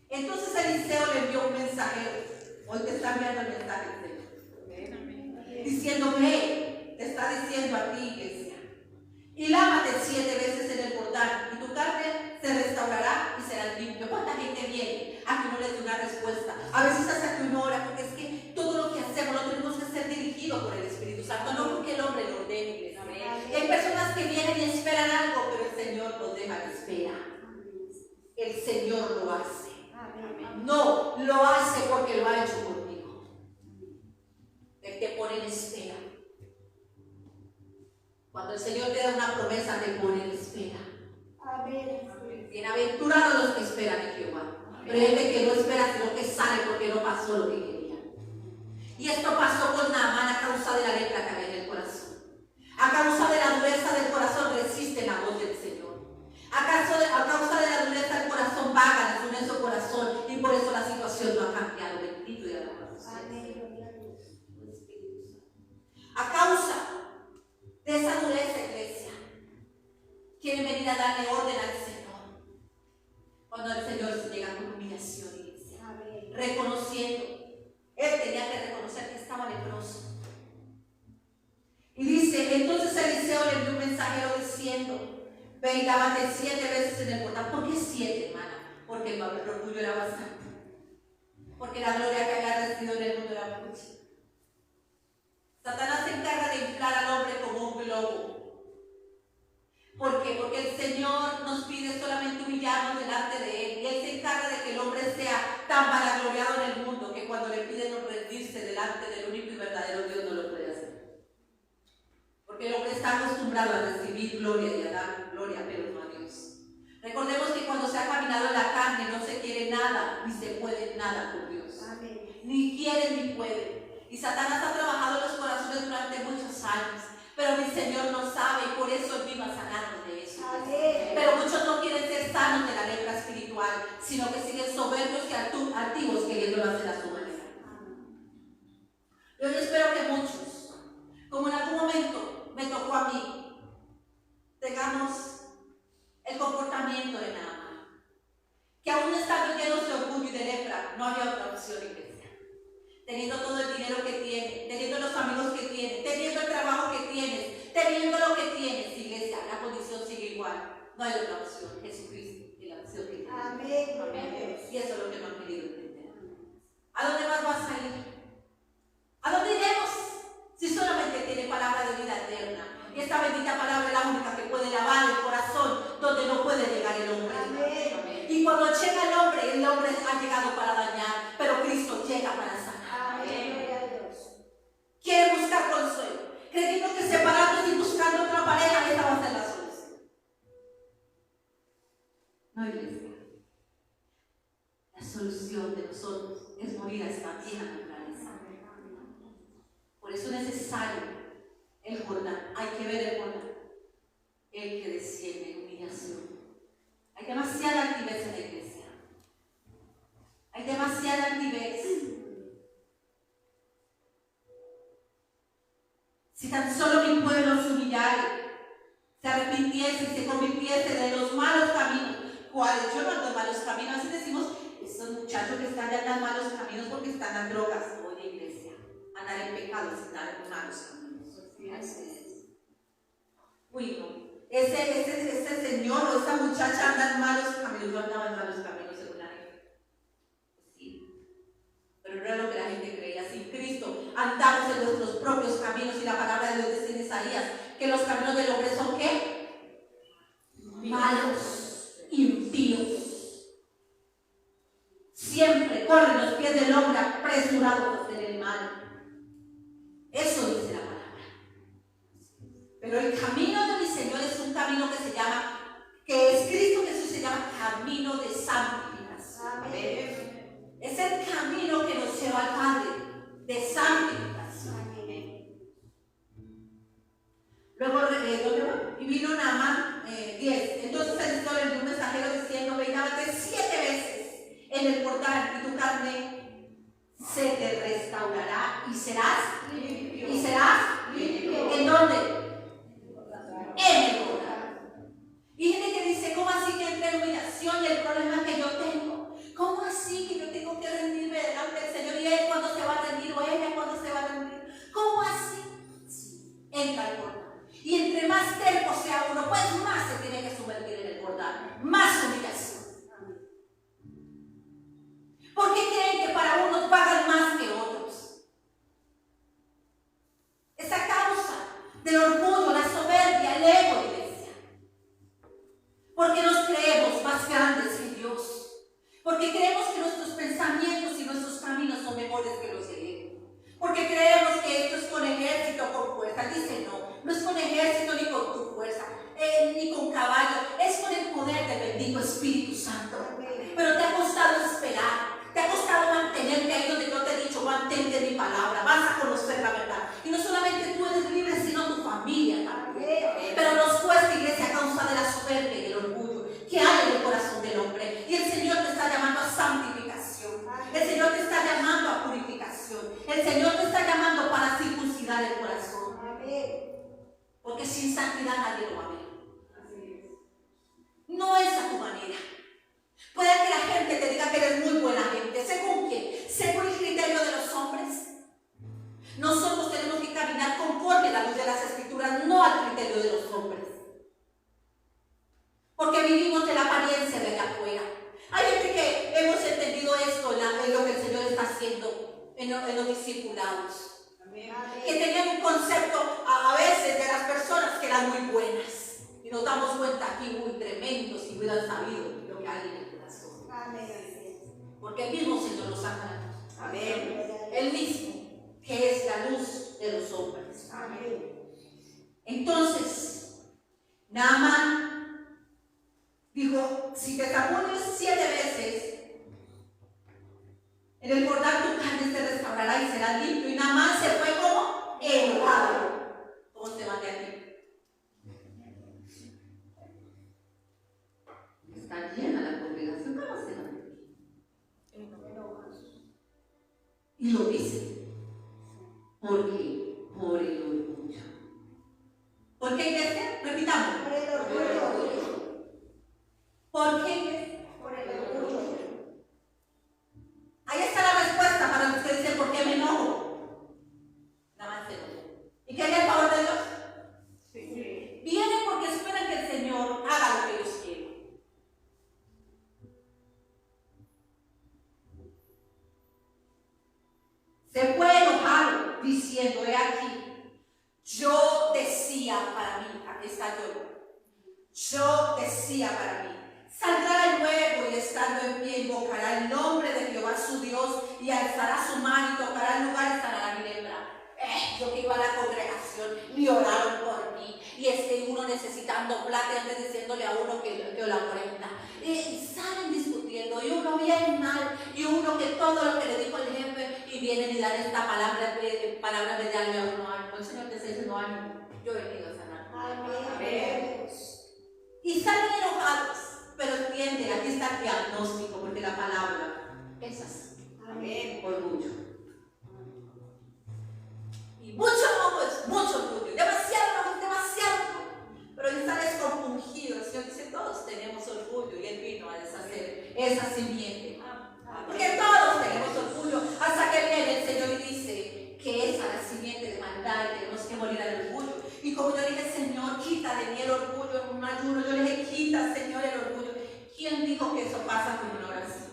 Entonces Eliseo le envió un mensajero. Hoy te está enviando el mensaje, Señor. Diciendo, ve, te está diciendo a ti, iglesia, y lávate 7 veces en el Jordán, y tu carne se restaurará y será limpio. ¿Cuánta gente viene a que no les dé una respuesta? A veces hasta que uno ora, porque es que todo lo que hacemos lo tenemos que ser dirigido por el Espíritu Santo, no porque el hombre lo ordene, iglesia. Hay personas que vienen y esperan algo, pero el Señor los deja en espera. El Señor lo hace. No, lo hace porque lo ha hecho conmigo. Él te pone en espera. Cuando el Señor te da una promesa, te pone en espera. Bienaventurados los que esperan en Jehová. Pero hay gente que no espera, sino que sale porque no pasó lo que quería. Y esto pasó con Naamán a causa de la lepra que había en el corazón. A causa de la dureza del corazón resiste la voz del Señor. A causa de la dureza del corazón vaga, le une su corazón, y por eso la situación no ha cambiado. Bendito y alabado sea el Señor. A causa de esa dureza, iglesia, quieren venir a darle orden al Señor. Cuando el Señor se llega con humillación, iglesia, reconociendo, él tenía que reconocer que estaba leproso. Y dice, entonces Eliseo le envió un mensajero diciendo, ve y lávate 7 veces en el Jordán. ¿Por qué 7, hermana? Porque el orgullo era bastante. Porque la gloria que había recibido en el mundo era mucha. Satanás se encarga de inflar al hombre como un globo. ¿Por qué? Porque el Señor nos pide solamente humillarnos delante de Él. Y Él se encarga de que el hombre sea tan vanagloriado en el mundo que cuando le piden rendirse delante del único y verdadero Dios no lo puede hacer. Porque el hombre está acostumbrado a recibir gloria y a dar gloria, pero no a Dios. Recordemos que cuando se ha caminado en la carne no se quiere nada, ni se puede nada con Dios. Amén. Ni quiere ni puede. Y Satanás ha trabajado los corazones durante muchos años. Pero mi Señor lo sabe y por eso Él vino a sanarnos de eso. Amén. Pero muchos no quieren ser sanos de la lepra espiritual, sino que siguen soberbios y altivos queriéndolo hacer a su manera. Yo espero que muchos, como en algún momento me tocó a mí, tengamos el comportamiento de Naamán, que aún estando llenos de orgullo y de lepra, no había otra opción, iglesia. Teniendo todo el dinero que tienes, teniendo los amigos que tienes, teniendo el trabajo que tienes, teniendo lo que tienes, iglesia, la condición sigue igual. No hay otra opción. Jesucristo es la opción que tienes. Amén. Amén. Y eso es lo que no han querido entender. ¿A dónde más vas a ir? ¿A dónde iremos? Si solamente tiene palabra de vida eterna. Y esta bendita palabra es la única que puede lavar el corazón donde no puede llegar el hombre. Amén. Y cuando llega el hombre ha llegado para dañar, pero Cristo llega para sanar. Amén. Quiere buscar consuelo, creyendo que separarnos y buscando otra pareja, esta va a ser la solución. No, iglesia. La solución de nosotros es morir a esta vieja naturaleza. Por eso es necesario el Jordán. Hay que ver el Jordán. El que desciende en humillación. Hay demasiada altivez en la iglesia. Hay demasiada altivez. Si tan solo mi pueblo se humillara, se arrepintiese y se convirtiese de los malos caminos, ¿cuáles? Yo no ando en malos caminos. Así decimos, esos muchachos que están ya en malos caminos porque están en drogas. Oye, iglesia, andar en pecado es andar en malos caminos. Uy, no. Ese señor o esa muchacha anda en malos caminos. Yo andaba en malos caminos según la gente. Sí. Pero no era lo que la gente creía. Sin Cristo andamos en nuestros propios caminos y la palabra de Dios dice en Isaías que los caminos del hombre son ¿qué? Malos, impíos. Siempre corren los pies del hombre apresurado a hacer el mal. Eso dice la palabra. Pero el camino de mi Señor es un camino que es Cristo Jesús, se llama camino de santificación. Amén. Es el camino que nos lleva al Padre de santificación. Luego, ¿dónde va? Y vino Naamán, 10. Entonces el Señor envió un mensajero diciendo: ve y lávate 7 veces en el portal y tu carne se te restaurará y serás limpio. ¿Y serás limpio? ¿En dónde? En el portal. Y gente que dice: ¿cómo así que entre la humillación y el problema que yo tengo? ¿Cómo así que yo tengo que rendirme delante del Señor y Él cuando se va a rendir o ella cuando se va a rendir? ¿Cómo así? Sí, entra al portal. Y entre más terco sea uno, pues más se tiene que sumergir en el portal. Más humillación. ¿Por qué creen que para unos pagan más que otros? Esa causa del orgullo, la soberbia, el ego, iglesia. Porque nos creemos más grandes que Dios. Porque creemos que nuestros pensamientos y nuestros caminos son mejores que los de Él. Porque creemos que esto es con ejército o con fuerza. Dice no. No es con ejército ni con tu fuerza, ni con caballo, es con el poder del bendito Espíritu Santo. Pero te ha costado esperar, te ha costado mantenerte ahí donde yo te he dicho: mantente mi palabra, vas a conocer la verdad. Y no solamente tú eres libre, sino tu familia también. Pero nos cuesta, iglesia, a causa de la soberbia y el orgullo que hay en el corazón del hombre. Y el Señor te está llamando a santificación, el Señor te está llamando a purificación, el Señor te está llamando para circuncidar el corazón. Porque sin santidad nadie lo va a ver. No es a tu manera. Puede que la gente te diga que eres muy buena gente. ¿Según quién? ¿Según el criterio de los hombres? Nosotros tenemos que caminar conforme a la luz de las Escrituras, no al criterio de los hombres. Porque vivimos de la apariencia de allá afuera. Hay gente que hemos entendido esto en lo que el Señor está haciendo en los discipulados. Que tenían un concepto a veces de las personas que eran muy buenas. Y nos damos cuenta aquí muy tremendos y hubieran sabido lo que hay en el corazón. Porque el mismo Señor los saca a la luz. Amén. El mismo, que es la luz de los hombres. Amén. Entonces, Naamán dijo: si te zambulles 7 veces en el portal, tu carne se restaurará y será limpio. Y Naamán se fue como enojado. ¿Cómo se va de aquí? Está llena la congregación. ¿Cómo se va de aquí? Y lo dice. ¿Por qué? Por el orgullo. ¿Por qué, iglesia? Repitamos. Por el orgullo. ¿Por qué, iglesia? Por el orgullo. Ahí está la respuesta para los que dicen: ¿por qué me enojo? Nada más se enojo. ¿Y qué hay a favor de Dios? Sí. Vienen porque esperan que el Señor haga lo que ellos quieren. Se fue enojado diciendo: he aquí, yo decía para mí, aquí está yo decía para mí, saldrá luego y estando en pie invocará el nombre de Jehová su Dios y alzará su mano y tocará el lugar y sanará mi lepra. Yo que iba a la congregación y oraron por mí. Y es que uno necesitando plata y antes diciéndole a uno que la ofrenda. Y salen discutiendo y uno bien mal y uno que todo lo que le dijo el jefe y vienen y dan esta palabra de darle a uno ánimo. El Señor te está diciendo: ánimo, yo he venido a sanar. Amén. Y salen enojados, pero entienden, aquí está el diagnóstico, porque la palabra es así. Amén. Orgullo. Y mucho enojo es mucho orgullo, demasiado enojo, demasiado. Pero están compungidos. El Señor dice: todos tenemos orgullo, y Él vino a deshacer esa simiente. Porque todos tenemos orgullo, hasta que viene el Señor y dice que esa es la simiente de maldad y tenemos que morir al orgullo. Y como yo dije: Señor, quita de mí el orgullo en un ayuno. Yo le dije: quita, Señor, el orgullo. ¿Quién dijo que eso pasa con una oración?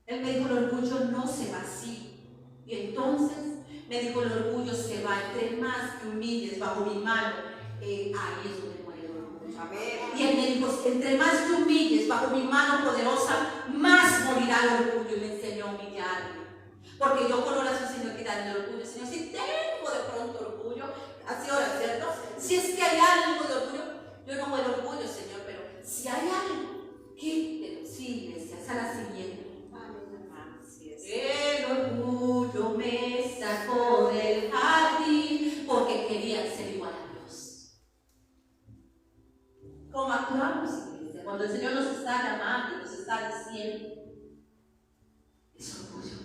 Él me dijo: el orgullo no se va así. Y entonces me dijo: el orgullo se va. Entre más te humilles bajo mi mano, ahí es donde muere el orgullo. Amén. Y él me dijo: entre más te humilles bajo mi mano poderosa, más morirá el orgullo. Y me enseñó a humillarme. Porque yo con oración, Señor, quítame el orgullo. Señor, si tengo de pronto orgullo, así ahora, ¿cierto? Si es que hay algo de orgullo, yo no voy al orgullo, Señor, pero si hay algo, quítelo. Sí, iglesia, esa es la siguiente. es orgullo.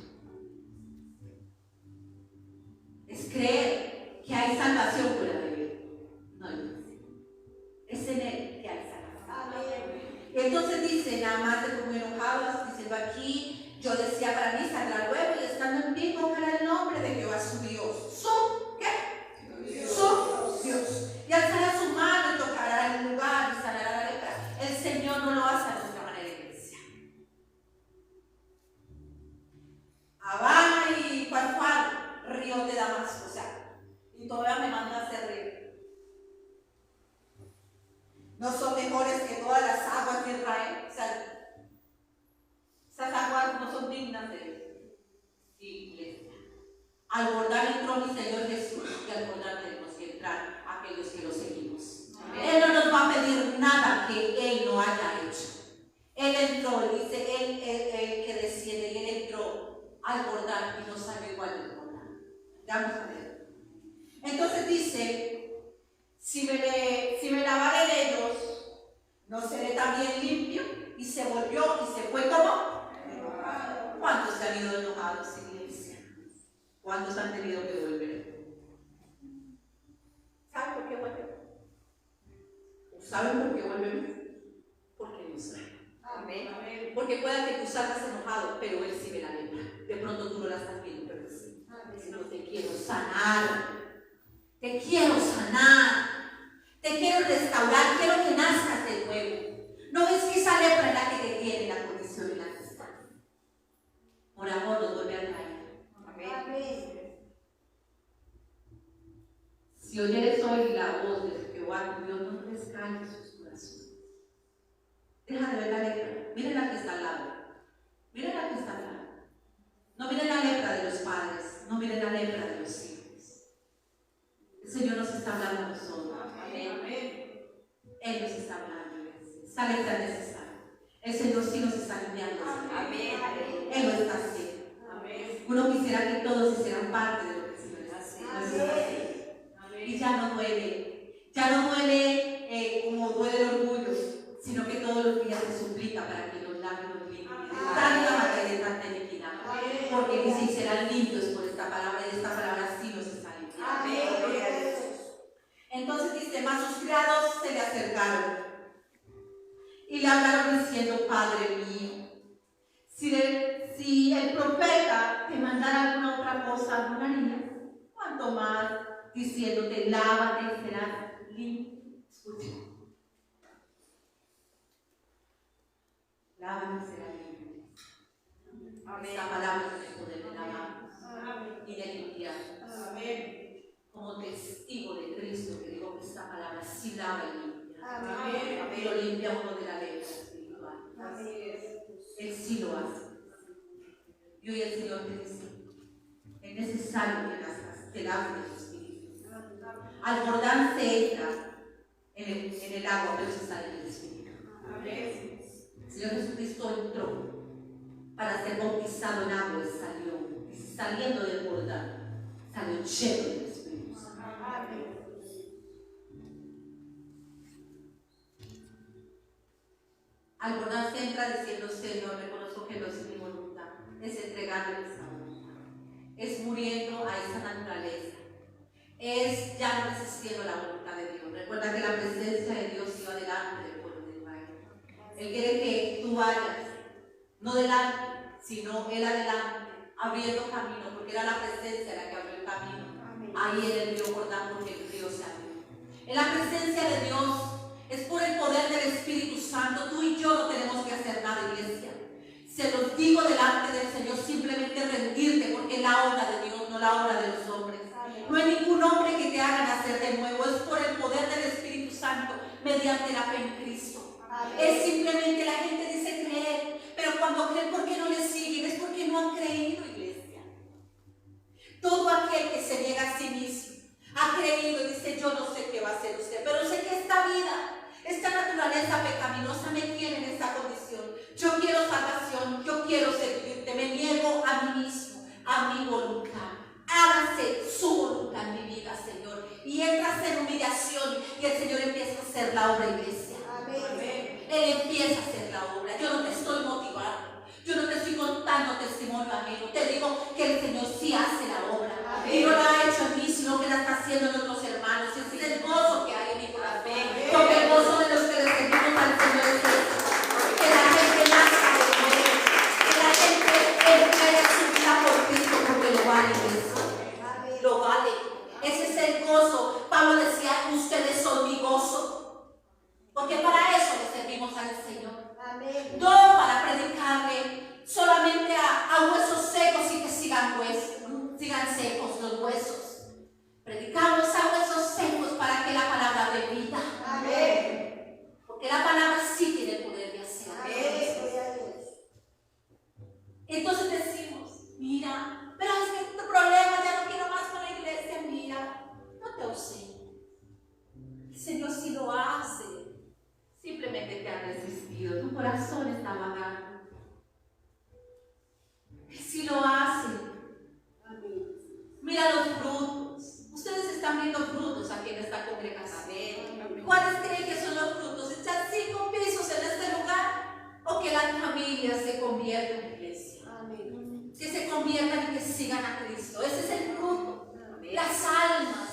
Es creer que hay salvación fuera de Él. No, es en Él que hay salvación. Y entonces dice, nada más de como enojados, diciendo aquí, yo decía para mí saldrá luego y estando en pie invocará el nombre de Jehová su Dios. Su, ¿qué? Su Dios. Y alzará su mano y tocará el lugar y sanará la lepra. El Señor no lo hace a nuestra manera, iglesia. Habana y Farfán, río de Damasco, o sea, y todavía me manda a hacer río. No son mejores que todas las aguas de Israel. O sea, esas aguas no son dignas de iglesia. Al bordar entró mi Señor Jesús y al bordar tenemos que entrar aquellos que lo seguimos. Amén. Él no nos va a pedir nada que Él no haya hecho. Él entró, dice Él que desciende, y Él entró al bordar y no salió igual del bordar. Vamos a ver. Entonces dice, si me lavaré de ellos, no seré también limpio. Y se volvió y se fue como. ¿Cuántos se han ido enojados, iglesia? ¿Cuántos han tenido que volver? ¿Saben por qué vuelven? ¿Saben por qué vuelven? Porque Dios sabe. Amén. Porque pueda que tú salgas enojado, pero Él sí ve la lepra. De pronto tú no la estás viendo, pero sí. Sino te quiero sanar. Te quiero sanar. Te quiero restaurar. Quiero que nazcas de nuevo. No es que esa lepra es la que te tiene la condición en la que estás. Por amor nos vuelve a traer. Amén. Si oyeres hoy la voz de Jehová tu Dios, no les calles sus corazones. Deja de ver la lepra. Miren la que está al lado. Miren la que está al lado. No miren la lepra de los padres. No miren la lepra de los hijos. El Señor nos está hablando a nosotros. Amén. Él nos está hablando. Esa lepra es necesaria. El Señor sí nos está limpiando. Amén. Él lo está haciendo. Amén. Uno quisiera que todos hicieran parte de lo que el Señor está haciendo. Y ya no duele. Ya no duele como duele el orgullo, sino que todos los días se suplica para que los labios nos limpien de tanta maldad y de tanta iniquidad. Porque dice, y serán limpios por esta palabra, y esta palabra sí nos está limpiando. Entonces dice, mas sus criados se le acercaron y le hablaron diciendo, Padre mío, si el profeta te mandara alguna otra cosa, no la harías. Cuanto más diciéndote, lávate y serás limpio. Escucha. Lávate y serás limpio. Amén. Esta palabra es el poder de lavarnos y de limpiarnos. Amén. Como testigo de Cristo que digo que esta palabra sí lava y limpia. Amén. Pero limpia uno de la lepra espiritual. Él sí lo hace. Y hoy el Señor te dice, es necesario que te laves de tu espíritu. Al bordar se entra en el agua, pero se sale del espíritu. Amén. El Señor Jesucristo entró para ser bautizado en agua y salió. Y saliendo del bordar, salió lleno del Espíritu Santo. Amén. Al bordar se entra diciendo, Señor, reconozco que no es mi voluntad, es entregarme esa voluntad, es muriendo a esa naturaleza, es ya no resistiendo la voluntad de Dios. Recuerda que la presencia de Dios iba delante del pueblo de Israel. Él quiere que tú vayas, no delante, sino Él adelante, abriendo camino, porque era la presencia la que abrió el camino. Amén. Ahí en el río Jordán, porque el río se abrió. En la presencia de Dios es por el poder del Espíritu Santo. Tú y yo no tenemos que hacer nada, iglesia. Se los digo delante del Señor, simplemente rendirte, porque es la obra de Dios, no la obra de los hombres. Amén. No hay ningún hombre que te haga nacer de nuevo, es por el poder del Espíritu Santo, mediante la fe en Cristo. Amén. Es simplemente, la gente dice creer, pero cuando creen, ¿por qué no le siguen? Es porque no han creído, iglesia. Todo aquel que se niega a sí mismo ha creído y dice, yo no sé qué va a hacer usted, pero sé que esta vida, esta naturaleza pecaminosa me tiene en esta condición. Yo quiero salvación, yo quiero servirte, me niego a mí mismo, a mi voluntad. Hágase su voluntad en mi vida, Señor. Y entras en humillación y el Señor empieza a hacer la obra, iglesia. Amén. Él empieza a hacer la obra. Yo no te estoy motivando, yo no te estoy contando testimonio sigan a Cristo. Ese es el fruto. Las almas,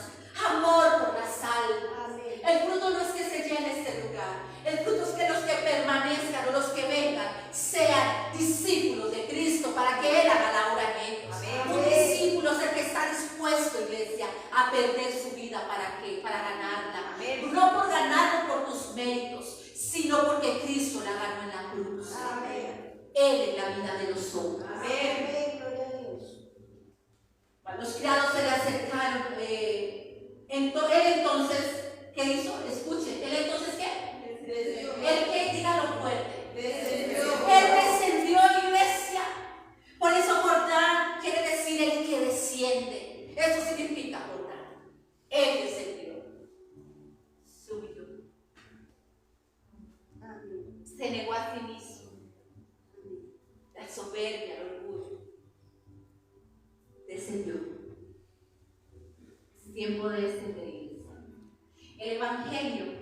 amor por las almas. El fruto no es que se llene este lugar. El fruto es que los que permanezcan o los que vengan sean discípulos de Cristo para que Él haga la obra en ellos. Un discípulo es el que está dispuesto, iglesia, a perder su vida. ¿Para qué? Para ganarla. No por ganarlo por tus méritos, sino porque Cristo la ganó en la cruz. Él es la vida de los hombres. Cuando los criados se le acercaron, él entonces, ¿qué hizo? Escuchen, ¿él entonces qué? Él que dígalo fuerte. Él descendió, iglesia. Por eso Jordán quiere decir el que desciende. Eso significa Jordán. Él descendió. Subió. Se negó a sí mismo. La soberbia, el orgullo. Descendió. Es tiempo de descender, iglesia. El evangelio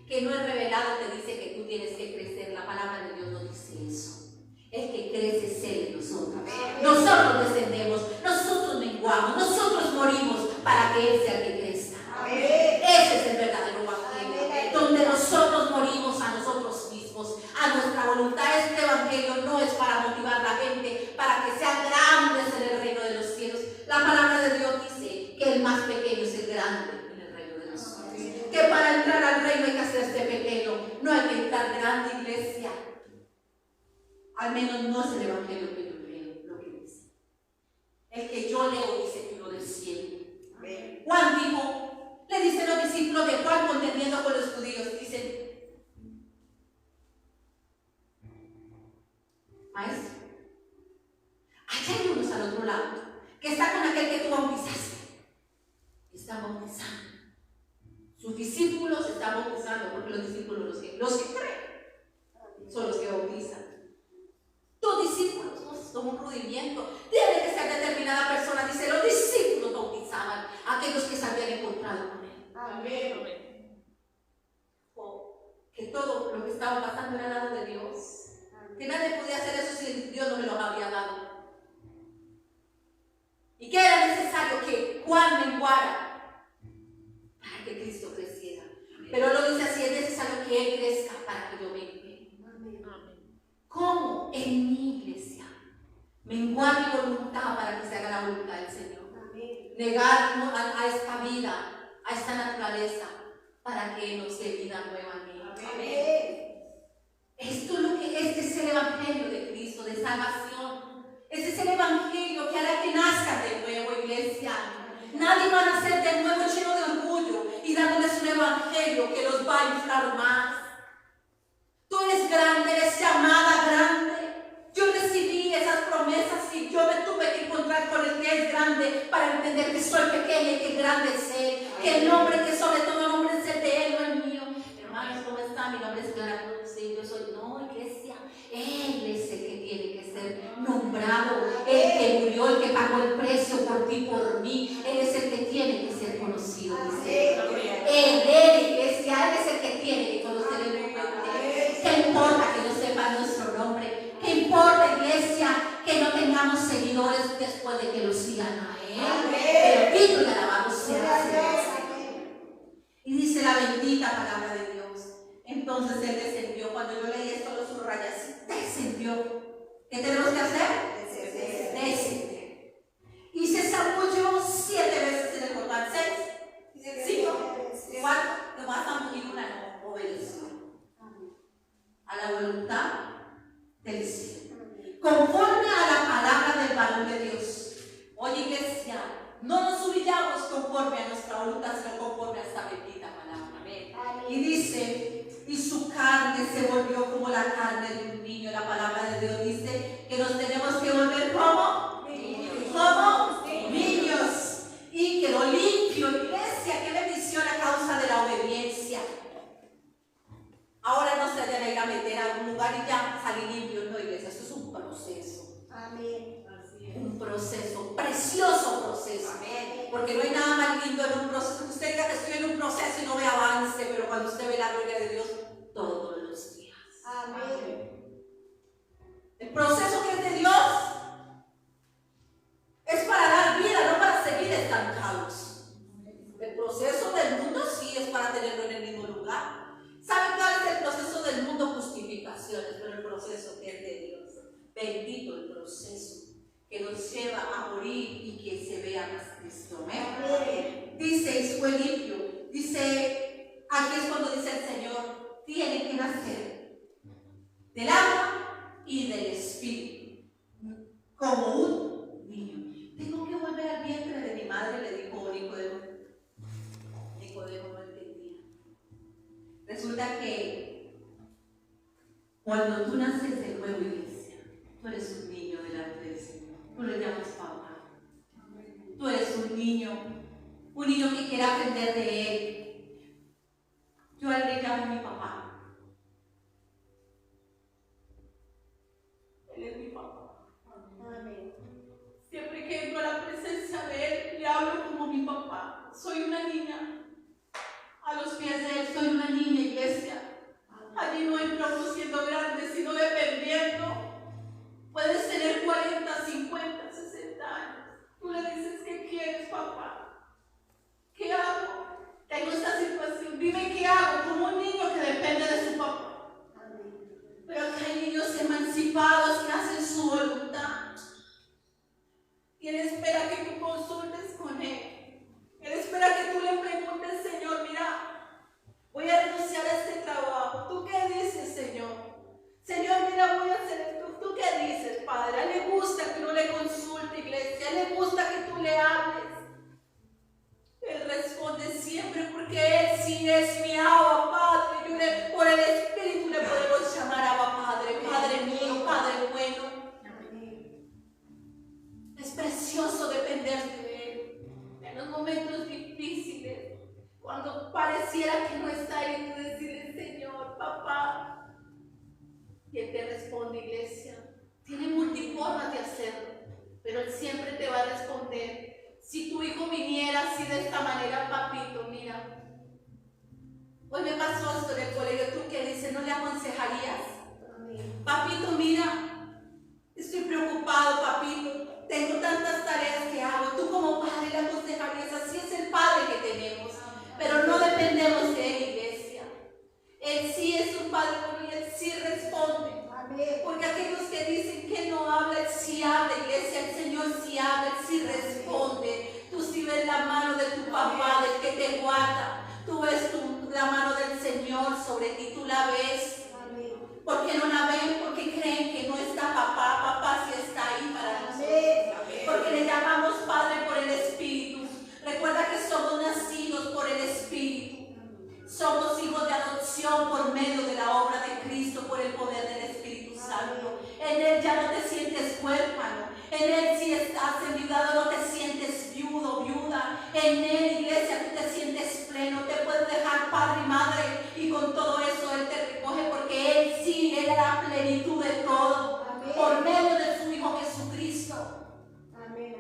que no es revelado te dice que tú tienes que crecer. La palabra de Dios no dice eso. El que crece es Él en nosotros. Nosotros descendemos, nosotros menguamos, nosotros morimos para que Él sea el que crezca. Ese es el verdadero evangelio, donde nosotros morimos a nosotros mismos, a nuestra voluntad. Este evangelio no es para motivar a la gente, para que sean grandes en el reino de los cielos. La palabra de Dios dice que el más pequeño es el grande en el reino de los cielos. Que para entrar al reino hay que hacerse pequeño, no hay que entrar grande, iglesia. Al menos no es el evangelio que yo leo, lo que dice. El que yo leo dice que uno desciende. Juan dijo, le dicen los discípulos de Juan contendiendo con los judíos, dicen, maestro, allá hay unos al otro lado que está con aquel que tú bautizaste. Están bautizando. Sus discípulos están bautizando, porque los discípulos, los que creen, son los que bautizan. Tus discípulos, no, es como un rudimiento. Tiene que ser determinada persona. Dice, los discípulos bautizaban a aquellos que se habían encontrado con Él. Amén. Que todo lo que estaba pasando era dado de Dios. Que nadie podía hacer eso si Dios no me lo había dado. Y que era necesario que Juan menguara para que Cristo creciera. Pero lo dice así, es necesario que Él crezca para que yo mengue. ¿Cómo? En mi iglesia. Menguar mi voluntad para que se haga la voluntad del Señor. Negar a esta vida, a esta naturaleza, para que nos dé vida nueva en mí. Esto es lo que este es el evangelio de Cristo, de salvación. Este es el evangelio que hará que nazca de nuevo, iglesia. Nadie va a nacer de nuevo lleno de orgullo y dándoles un evangelio que los va a inflar más. Tú eres grande, eres llamada grande. Yo recibí esas promesas y yo me tuve que encontrar con el que es grande para entender que soy pequeña y que grande es Él. Que el nombre que sobre todo nombre es el de Él, no el mío. Hermanos, ¿cómo está? Mi nombre es Clara Cruz y yo soy, no, iglesia. Él es el que tiene que ser nombrado. El que murió, el que pagó el precio por ti, por mí. Él es el que tiene que ser conocido. Dice. Él, iglesia, Él es el que tiene que conocer el nombre. ¿Qué importa que no sepa nuestro nombre? ¿Qué importa, iglesia, que no tengamos seguidores después de que lo sigan a Él? Bendito y alabado sea el Señor. Y dice la bendita palabra de Dios. Entonces Él descendió. Cuando yo leí esto, lo subrayé así. Descendió. ¿Qué tenemos que hacer? Descender. Y se zambulló 7 veces en el Jordán. 6, 5, 4. Nomás zambullir una, no obedeció a la voluntad del cielo, conforme a la palabra del varón de Dios. Oye, iglesia, no nos humillamos conforme a nuestra voluntad, sino conforme a esta bendita palabra. Amén. Y dice, y su carne se volvió como la carne de un niño. La palabra de Dios dice que nos tenemos que volver como niños. Y quedó limpio, iglesia. Qué bendición a causa de la obediencia. Ahora no se debe ir a meter a algún lugar y ya salir limpio. No, iglesia, eso es un proceso. Amén. Un proceso, precioso proceso. Amén. Porque no hay nada más lindo en un proceso. Usted diga que estoy en un proceso y no ve avance, pero cuando usted ve la gloria de Dios todos los días. Amén. El proceso que es de Dios es proceso que nos lleva a morir y que se vea más Cristo. Amén. Amén. Dice, y fue limpio. Dice, aquí es cuando dice el Señor, tiene que nacer del agua y del Espíritu, como un niño. Tengo que volver al vientre de mi madre, le dijo Nicodemo. Nicodemo no entendía. Resulta que cuando tú naces de nuevo, iglesia, tú eres un niño delante del Señor. Tú le llamas papá. Tú eres un niño que quiere aprender de Él. Yo a él le llamo mi papá. Él es mi papá. Amén. Siempre que entro a la presencia de Él, le hablo como mi papá. Soy una niña. A los pies de Él soy una niña, iglesia. Allí no entramos siendo grandes, sino dependiendo. Puedes tener 40, 50, 60 años. Tú le dices, ¿qué quieres, papá? ¿Qué hago? Tengo esta situación. Dime qué hago, como un niño que depende de su papá. Pero acá hay niños emancipados que hacen su voluntad. Y Él espera que tú consultes con Él. Él espera que tú le preguntes, Señor, mira, voy a renunciar a este trabajo. ¿Tú qué dices, Señor? Señor, mira, voy a hacer esto. ¿Tú qué dices, Padre? A Él le gusta que uno le consulte, iglesia. A Él le gusta que tú le hables. Él responde siempre porque Él sí es mi Abba, Padre. Por el Espíritu le podemos llamar Abba, Padre. Padre mío, Padre bueno. Es precioso depender de Él. En los momentos difíciles, cuando pareciera que no está ahí, tú decirle, Señor, papá. Y Él te responde, iglesia. Tiene multiformas de hacerlo, pero Él siempre te va a responder. Si tu hijo viniera así de esta manera, papito, mira, hoy me pasó esto en el colegio, ¿tú qué dices? ¿No le aconsejarías? Papito, mira, estoy preocupado, papito, tengo tantas tareas que hago, tú como padre le aconsejarías, así es el padre que tenemos, pero no dependemos de Él, iglesia. Él sí es un padre bueno y Él sí responde. Porque aquellos que dicen que no habla, Él sí habla, iglesia. El Señor sí habla, Él sí responde. Tú sí ves la mano de tu papá, del que te guarda. Tú ves la mano del Señor sobre ti, tú la ves. ¿Por qué no la ven? Porque creen que no está papá. Papá sí está ahí para nosotros. Porque le llamamos Padre por el Espíritu. Recuerda que somos nacidos por el Espíritu. Somos hijos de adopción por medio de la obra de Cristo, por el poder del Espíritu Santo. En Él ya no te sientes huérfano. En Él si estás enviudado no te sientes viudo, viuda. En Él, iglesia, tú te sientes pleno. Te puedes dejar padre y madre y con todo eso Él te recoge porque Él sí, Él es la plenitud de todo. Amén. Por medio de su Hijo Jesucristo. Amén.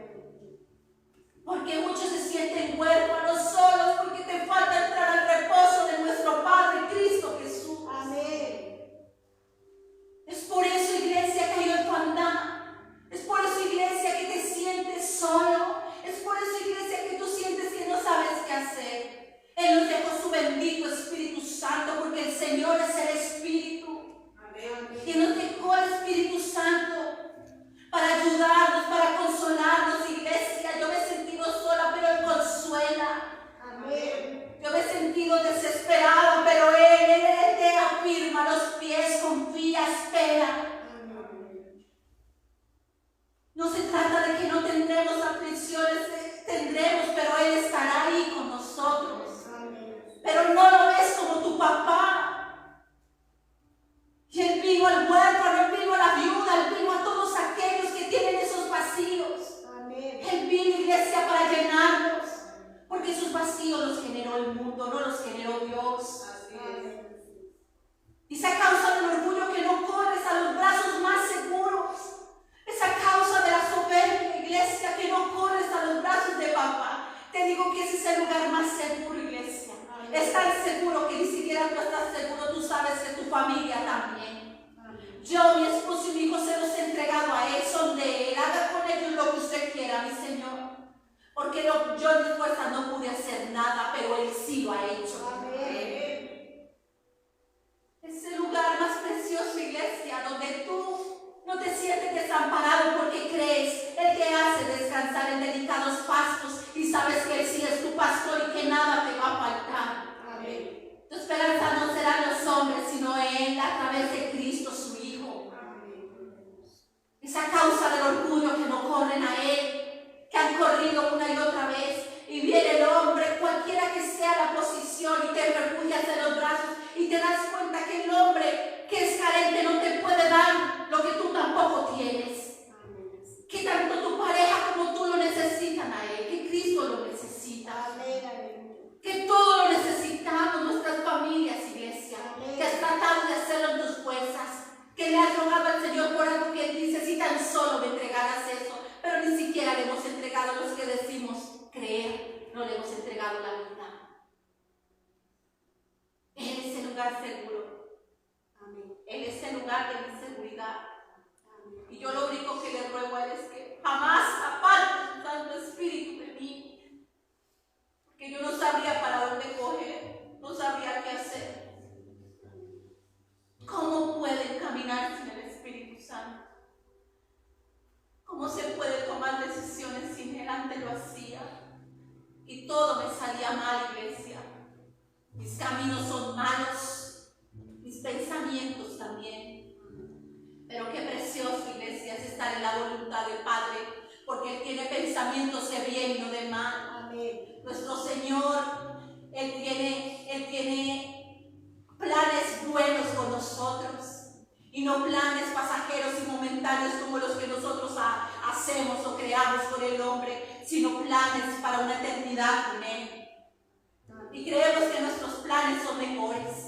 Porque muchos se sienten huérfanos, solos, porque te falta entrar al reposo de nuestro Padre Cristo Jesús. Amén. Es por eso, iglesia, que yo tu andar. Es por eso, iglesia, que te sientes solo. Es por eso, iglesia, que tú sientes que no sabes qué hacer. Él nos dejó su bendito Espíritu Santo, porque el Señor es el Espíritu. Amén. Y nos dejó el Espíritu Santo para ayudarnos, para consolarnos, iglesia. Yo me he sentido sola, pero Él consuela. Amén. Yo me he sentido desesperada, pero Él te afirma los pies, confía, espera. Amén. No se trata de que no tendremos aflicciones, tendremos, pero Él estará ahí con nosotros. Amén. Pero no lo ves como tu papá. Y Él vino al huérfano, Él vino a la viuda, Él vino a todos aquellos que tienen esos vacíos. Amén. Él vino, iglesia, para llenarlos. Porque esos vacíos los generó el mundo, no los generó Dios. Así es. Y esa causa del orgullo que no corres a los brazos más seguros. Esa causa de la soberbia, iglesia, que no corres a los brazos de papá. Te digo que ese es el lugar más seguro, iglesia. Amén. Es tan seguro que ni siquiera tú estás seguro, tú sabes que tu familia también. Amén. Yo, mi esposo y mi hijo se los he entregado a Él, son de Él. Haga con ellos lo que usted quiera, mi Señor. Porque yo en mi fuerza no pude hacer nada, pero Él sí lo ha hecho. Amén. Es el lugar más precioso, iglesia, donde tú no te sientes desamparado por esa causa del orgullo que no corren a Él, que han corrido una y otra vez, y viene el hombre, cualquiera que sea la posición, y te refugias en los brazos, y te das cuenta que el hombre que es carente no te puede dar lo que tú tampoco tienes. Que tanto tu pareja como tú lo necesitan a Él, que Cristo lo necesita. Que todo lo necesitamos, nuestras familias, iglesia. Que has tratado de hacerlo en tus fuerzas. Que le has rogado al Señor por algo que Él dice, si tan solo me entregaras eso. Pero ni siquiera le hemos entregado los que decimos creer, no le hemos entregado la vida. Él es el lugar seguro. Él es el lugar de mi seguridad. Y yo lo único que le ruego a Él es que jamás aparte su Santo Espíritu de mí. Porque yo no sabría para dónde coger, no sabría qué hacer. ¿Cómo pueden caminar sin el Espíritu Santo? ¿Cómo se puede tomar decisiones sin Él? Antes lo hacía y todo me salía mal, iglesia. Mis caminos son malos, mis pensamientos también. Pero qué precioso, iglesia, es estar en la voluntad del Padre, porque Él tiene pensamientos de bien y no de mal. Amén. Nuestro Señor, Él tiene planes buenos con nosotros. Y no planes pasajeros y momentáneos como los que nosotros hacemos o creamos con el hombre, sino planes para una eternidad con Él. Y creemos que nuestros planes son mejores.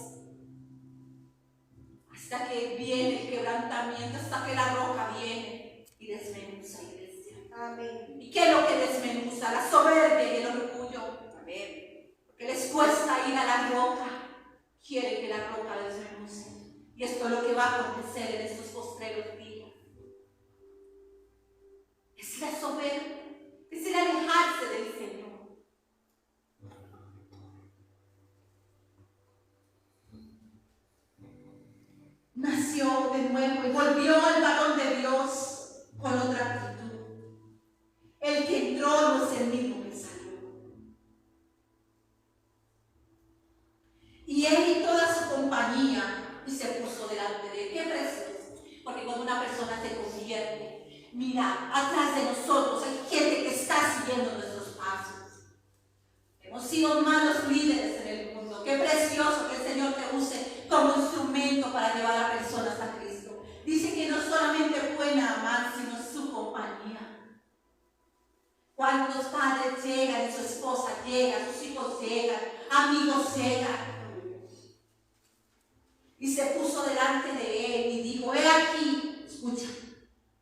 Hasta que viene el quebrantamiento, hasta que la roca viene y desmenuza, iglesia. Amén. ¿Y qué es lo que desmenuza? La soberbia y el orgullo. Amén. Porque les cuesta ir a la roca. Quieren que la roca desmenuce. Y esto es lo que va a acontecer en estos postreros días. Es la soberbia, es el alejarse del Señor. Nació de nuevo y volvió al varón de Dios con otra actitud. El que entró no es el mismo que salió. Y él y toda su compañía y se puso delante de él. Qué precioso. Porque cuando una persona se convierte, mira, atrás de nosotros hay gente que está siguiendo nuestros pasos. Hemos sido malos líderes en el mundo. Qué precioso que el Señor te use como instrumento para llevar a personas a Cristo. Dice que no solamente fue nada más, sino su compañía. Cuando los padres llegan y su esposa llega, sus hijos llegan, amigos llegan. Y se puso delante de él y dijo, he aquí, escucha,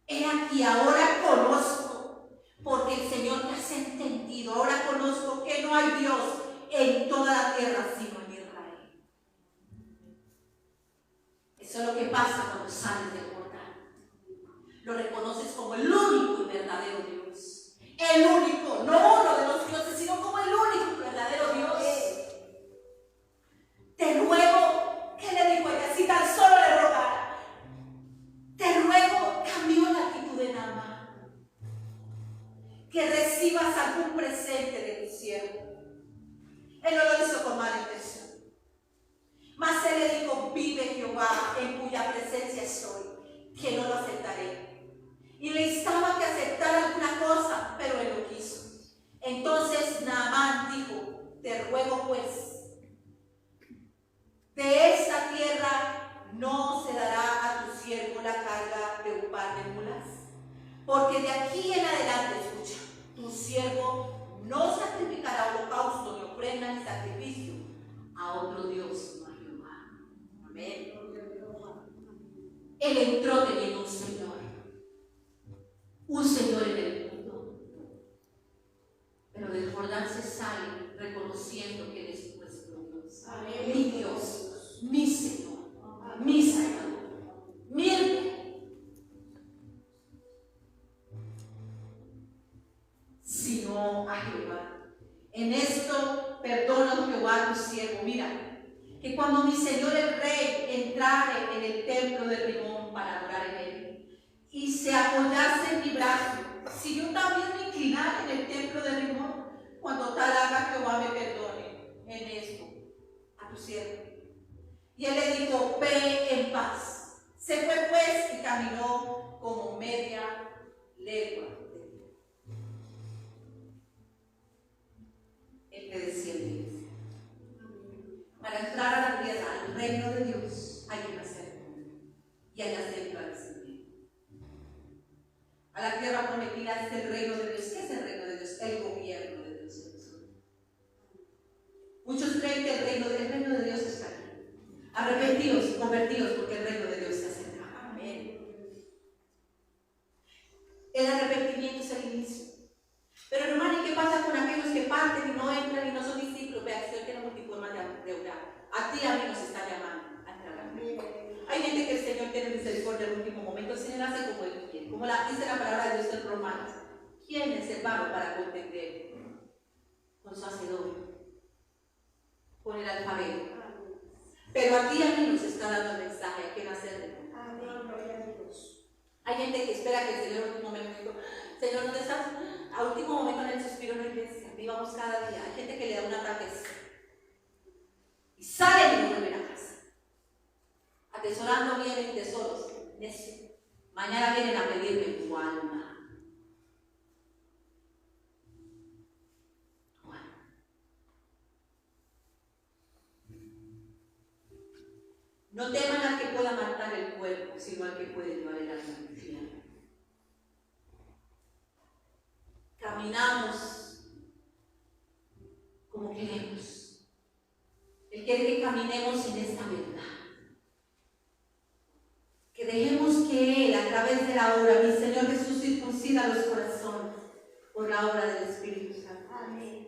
he aquí, ahora conozco, porque el Señor te has entendido, ahora conozco que no hay Dios en toda la tierra sino en Israel. Eso es lo que pasa cuando sales del Jordán. Lo reconoces como el único y verdadero Dios. El único, no uno de los dioses, sino como el único y verdadero Dios. Te ruego, ¿qué le dijo ella? Si tan solo le rogara. Te ruego, cambió la actitud de Naamán. Que recibas algún presente de tu siervo. Él no lo hizo con mala intención. Mas él le dijo, vive Jehová, en cuya presencia estoy, que no lo aceptaré. Y le instaba que aceptara alguna cosa, pero él lo quiso. Entonces Naamán dijo, te ruego pues, de esta tierra no se dará a tu siervo la carga de un par de mulas, porque de aquí en adelante, escucha, tu siervo no sacrificará holocausto, ni ofrenda, ni sacrificio a otro Dios, no a Jehová. Amén. Él entró teniendo un Señor en el mundo, pero del Jordán se sale reconociendo que Él es nuestro Dios. Amén. Mi Dios, mi Señor, mi Salvador, mi Rey. Sino a Jehová. En esto perdona Jehová tu siervo. Mira, que cuando mi Señor el Rey entrare en el templo de Rimón para adorar en él, y se apoyase en mi brazo, si yo también me inclinara en el templo de Rimón, cuando tal haga Jehová me perdone en esto a tu siervo. Y él le dijo, ve en paz. Se fue pues y caminó como media legua de ti. Él te desciende. Para entrar a la tierra, al reino de Dios, hay que nacer y hay que hacer agradecimiento. A la tierra prometida es el reino de Dios. ¿Qué es el reino de Dios? El gobierno de Dios. Muchos creen que el reino de Dios está aquí. Arrepentidos, convertidos, porque el reino de Dios se acerca. Amén. El arrepentimiento es el inicio. Pero hermano, ¿y qué pasa con aquellos que parten y no entran y no son discípulos? Vea, que tiene multiforma de orar. A ti, a mí nos está llamando a entrar. Hay gente que el Señor tiene misericordia en el último momento. El Señor hace como Él quiere. Como dice la palabra de Dios en Romanos. ¿Quién es hermano para contender con su hacedor? Con el alfabeto. Pero a ti y a mí nos está dando el mensaje, hay que nacer de nuevo. Hay gente que espera que el Señor en último momento diga, Señor, ¿dónde estás? A último momento en el suspiro en la iglesia, vivamos cada día. Hay gente que le da un ataque y salen y no vuelven a casa. Atesorando vienen tesoros, necio. Mañana vienen a pedirme tu alma. No teman al que pueda matar el cuerpo, sino al que puede llevar el alma al infierno. Caminamos como queremos. Él quiere que caminemos en esta verdad. Que dejemos que Él, a través de la obra, mi Señor Jesús, circuncida los corazones por la obra del Espíritu Santo. Amén.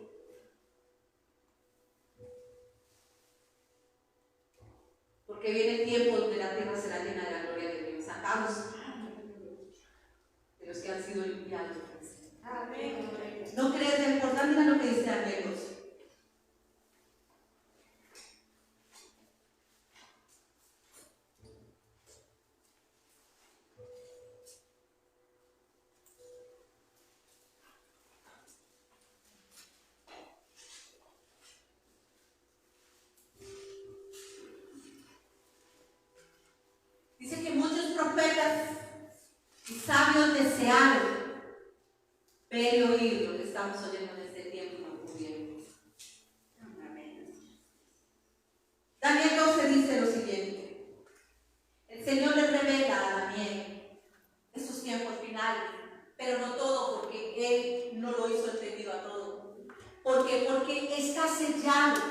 Porque viene el tiempo donde la tierra será llena de la gloria de Dios. Sacamos de los que han sido limpiados. Amén. ¿No crees de importante? Mira lo que dice Daniel 12. Dice que muchos profetas y sabios desearon ver y oír lo que estamos oyendo en este tiempo y no pudieron. Daniel 12 dice lo siguiente: el Señor le revela a Daniel estos tiempos finales, pero no todo, porque Él no lo hizo entendido a todo. Porque está sellado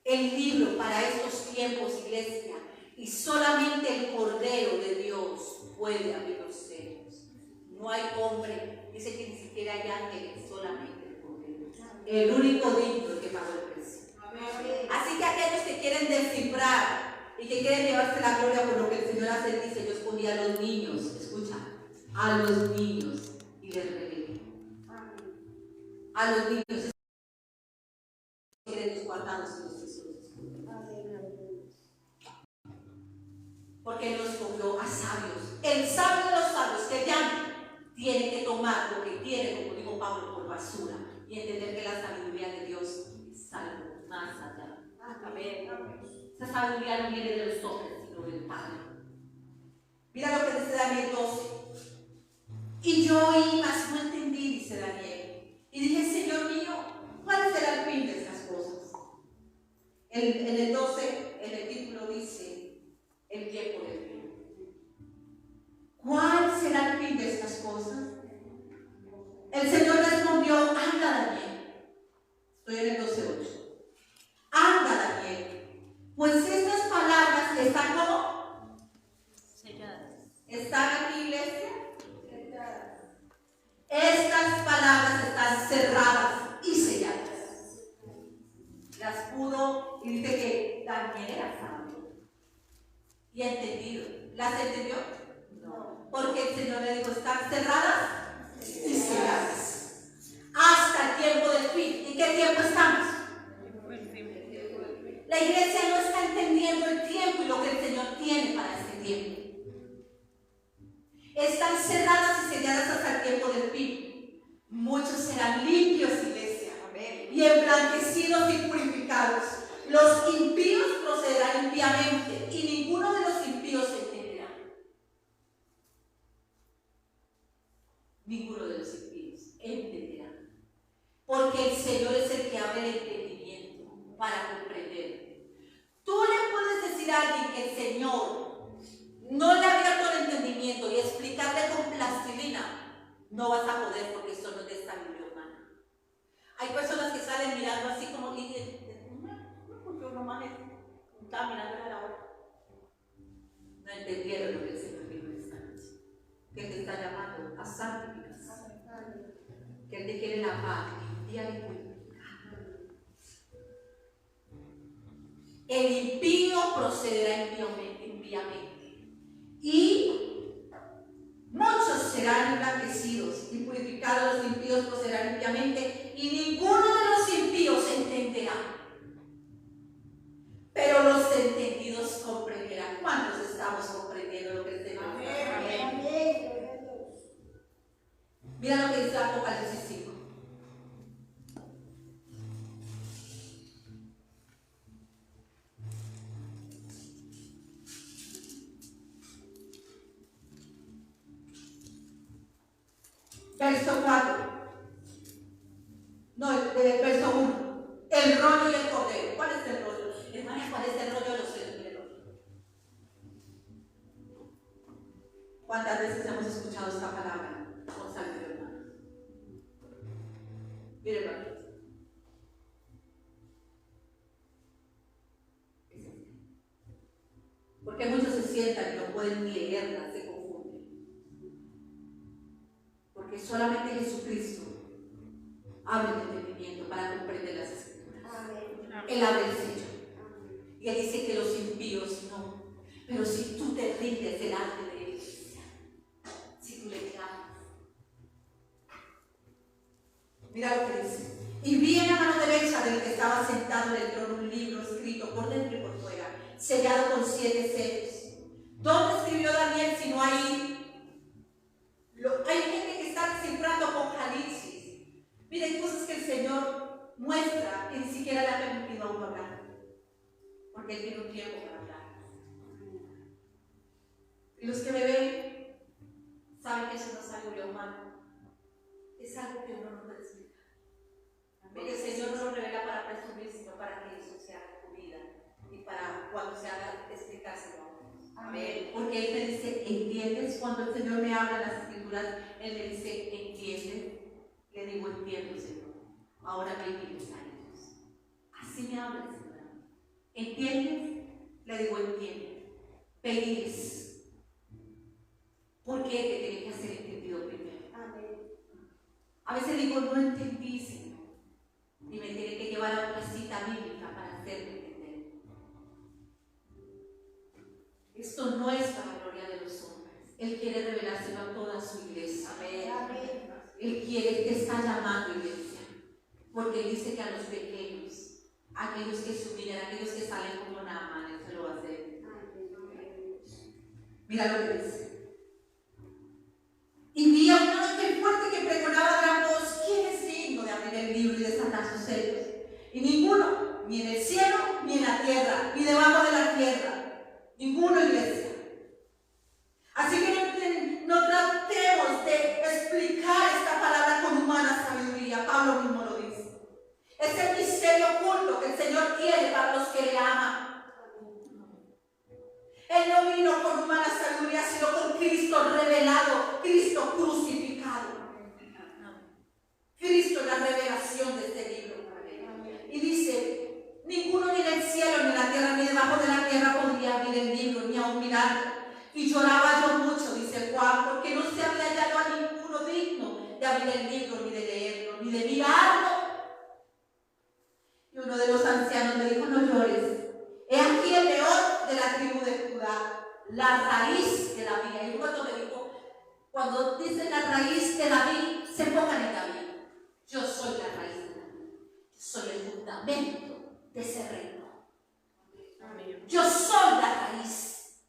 el libro para estos tiempos, iglesia. Y solamente el Cordero de Dios puede abrir los sellos. No hay hombre, dice que ni siquiera hay ángeles, solamente el Cordero. El único digno que pagó el precio. Así que aquellos que quieren descifrar y que quieren llevarse la gloria por lo que el Señor hace, dice: yo escondí a los niños, escucha, a los niños y les revelé. A los niños quieren los guardados y los tesoros. Porque Él nos cogió a sabios. El sabio de los sabios que llaman tiene que tomar lo que tiene, como dijo Pablo, por basura y entender que la sabiduría de Dios es algo más allá. Amén. Esa sabiduría no viene de los hombres, sino del Padre. Mira lo que dice Daniel 12. Y yo oí, mas no entendí, dice Daniel. Y dije: Señor mío, ¿cuál será el fin de estas cosas? En el 12, en el título dice: el tiempo del fin. ¿Cuál será el fin de estas cosas? El Señor respondió: anda, Daniel. Estoy en el 12:8. Anda, Daniel, pues estas palabras están como selladas. ¿Están aquí, iglesia? Selladas. Estas palabras están cerradas y selladas. Las pudo, y dice que Daniel era sabio y entendido. ¿Las entendió? No. Porque el Señor le dijo: están cerradas y selladas hasta el tiempo del fin. ¿En qué tiempo estamos? La iglesia no está entendiendo el tiempo y lo que el Señor tiene para este tiempo. Están cerradas y selladas hasta el tiempo del fin. Muchos serán limpios, iglesia. Amén. Y emblanquecidos y purificados. Los impíos procederán limpiamente y ninguno de los impíos se entenderá. ninguno de los impíos entenderá. Porque el Señor es el que abre el entendimiento para comprender. Tú le puedes decir a alguien que el Señor no le ha abierto el entendimiento y explicarle con plastilina, no vas a poder porque eso no es de sabiduría humana. Hay personas que salen mirando así como porque uno más está mirando a la hora. No entendieron lo que el Señor dijo esta noche. Que Él te está llamando a santificación. Que Él te quiere lavar, limpiar y purificar. El impío procederá impíamente. Y muchos serán emblanquecidos y purificados los impíos procederán limpiamente. Y ninguno de los impíos entenderá. Pero los entendidos comprenderán. ¿Cuántos estamos comprendiendo lo que el Señor nos está hablando? Mira lo que dice Apocalipsis 5. Verso 4. No, verso 1. El rollo y el cordero. ¿Cuál es el rollo? Hermanas, ¿cuál es el rollo de los ciervos? ¿Cuántas veces hemos escuchado esta palabra con sabiduría, hermanos? Miren, hermanos. Porque muchos se sientan y no pueden ni leerla, se confunden. Porque solamente Jesucristo abre el entendimiento para comprender las Escrituras. Él abre el sello. Y Él dice que los impíos no. Pero si tú te rindes delante de Él, si tú le clamas. Mira lo que dice. Y vi en la mano derecha del que estaba sentado en el trono un libro escrito por dentro y por fuera, sellado con 7 sellos. ¿Dónde escribió Daniel si no hay? Hay gente que está descifrando Apocalipsis. Miren, cosas que el Señor muestra que ni siquiera le ha permitido a uno hablar. Porque Él tiene un tiempo para hablar. Y los que me ven saben que eso no es sabiduría humana. Es algo que uno no puede explicar. Porque el Señor no lo revela para presumir, sino para que eso sea tu vida. Y para cuando se haga explicárselo a otros. Amén. Porque Él me dice, ¿entiendes? Cuando el Señor me habla en las Escrituras, Él me dice, ¿entiendes? Le digo, entiendo, Señor. Ahora ve y diles a ellos. Así me habla el Señor. ¿Entiendes? Le digo, entiende. Ve y diles. ¿Por qué te tiene que hacer entendido primero? Amén. A veces digo, no entendí, Señor. Y me tiene que llevar a otra cita bíblica para hacerme entender. Esto no es para la gloria de los hombres. Él quiere revelárselo a toda su iglesia. Amén. Él quiere, te está llamando, iglesia. Porque Él dice que a los pequeños, aquellos que se humillan, aquellos que salen como Naamán, Él se lo va a hacer. Mira lo que dice. Y vi a un ángel fuerte que pregonaba a gran voz: ¿quién es digno de abrir el libro y desatar sus sellos? Y ninguno, ni en el cielo, ni en la tierra, ni debajo de la tierra. Ninguno, iglesia. Así que no tratemos de explicar esta palabra con humana sabiduría. Pablo mismo lo dice. Es el misterio oculto que el Señor quiere para los que le aman. Él no vino con humana sabiduría, sino con Cristo revelado, Cristo crucificado. Cristo es la revelación de este libro. Y dice, ninguno ni en el cielo, ni en la tierra, ni debajo de la tierra podría abrir el libro, ni aún mirarlo. Y lloraba yo mucho, dice Juan, porque no se había hallado a ninguno digno de abrir el libro, ni de leerlo, ni de mirarlo. Y uno de los ancianos me dijo, no llores. He aquí el león de la tribu de Judá, la raíz de David. Y cuando me dijo, cuando dicen la raíz de David, se pongan en David. Yo soy la raíz de David. Yo soy el fundamento de ese reino. Yo soy la raíz.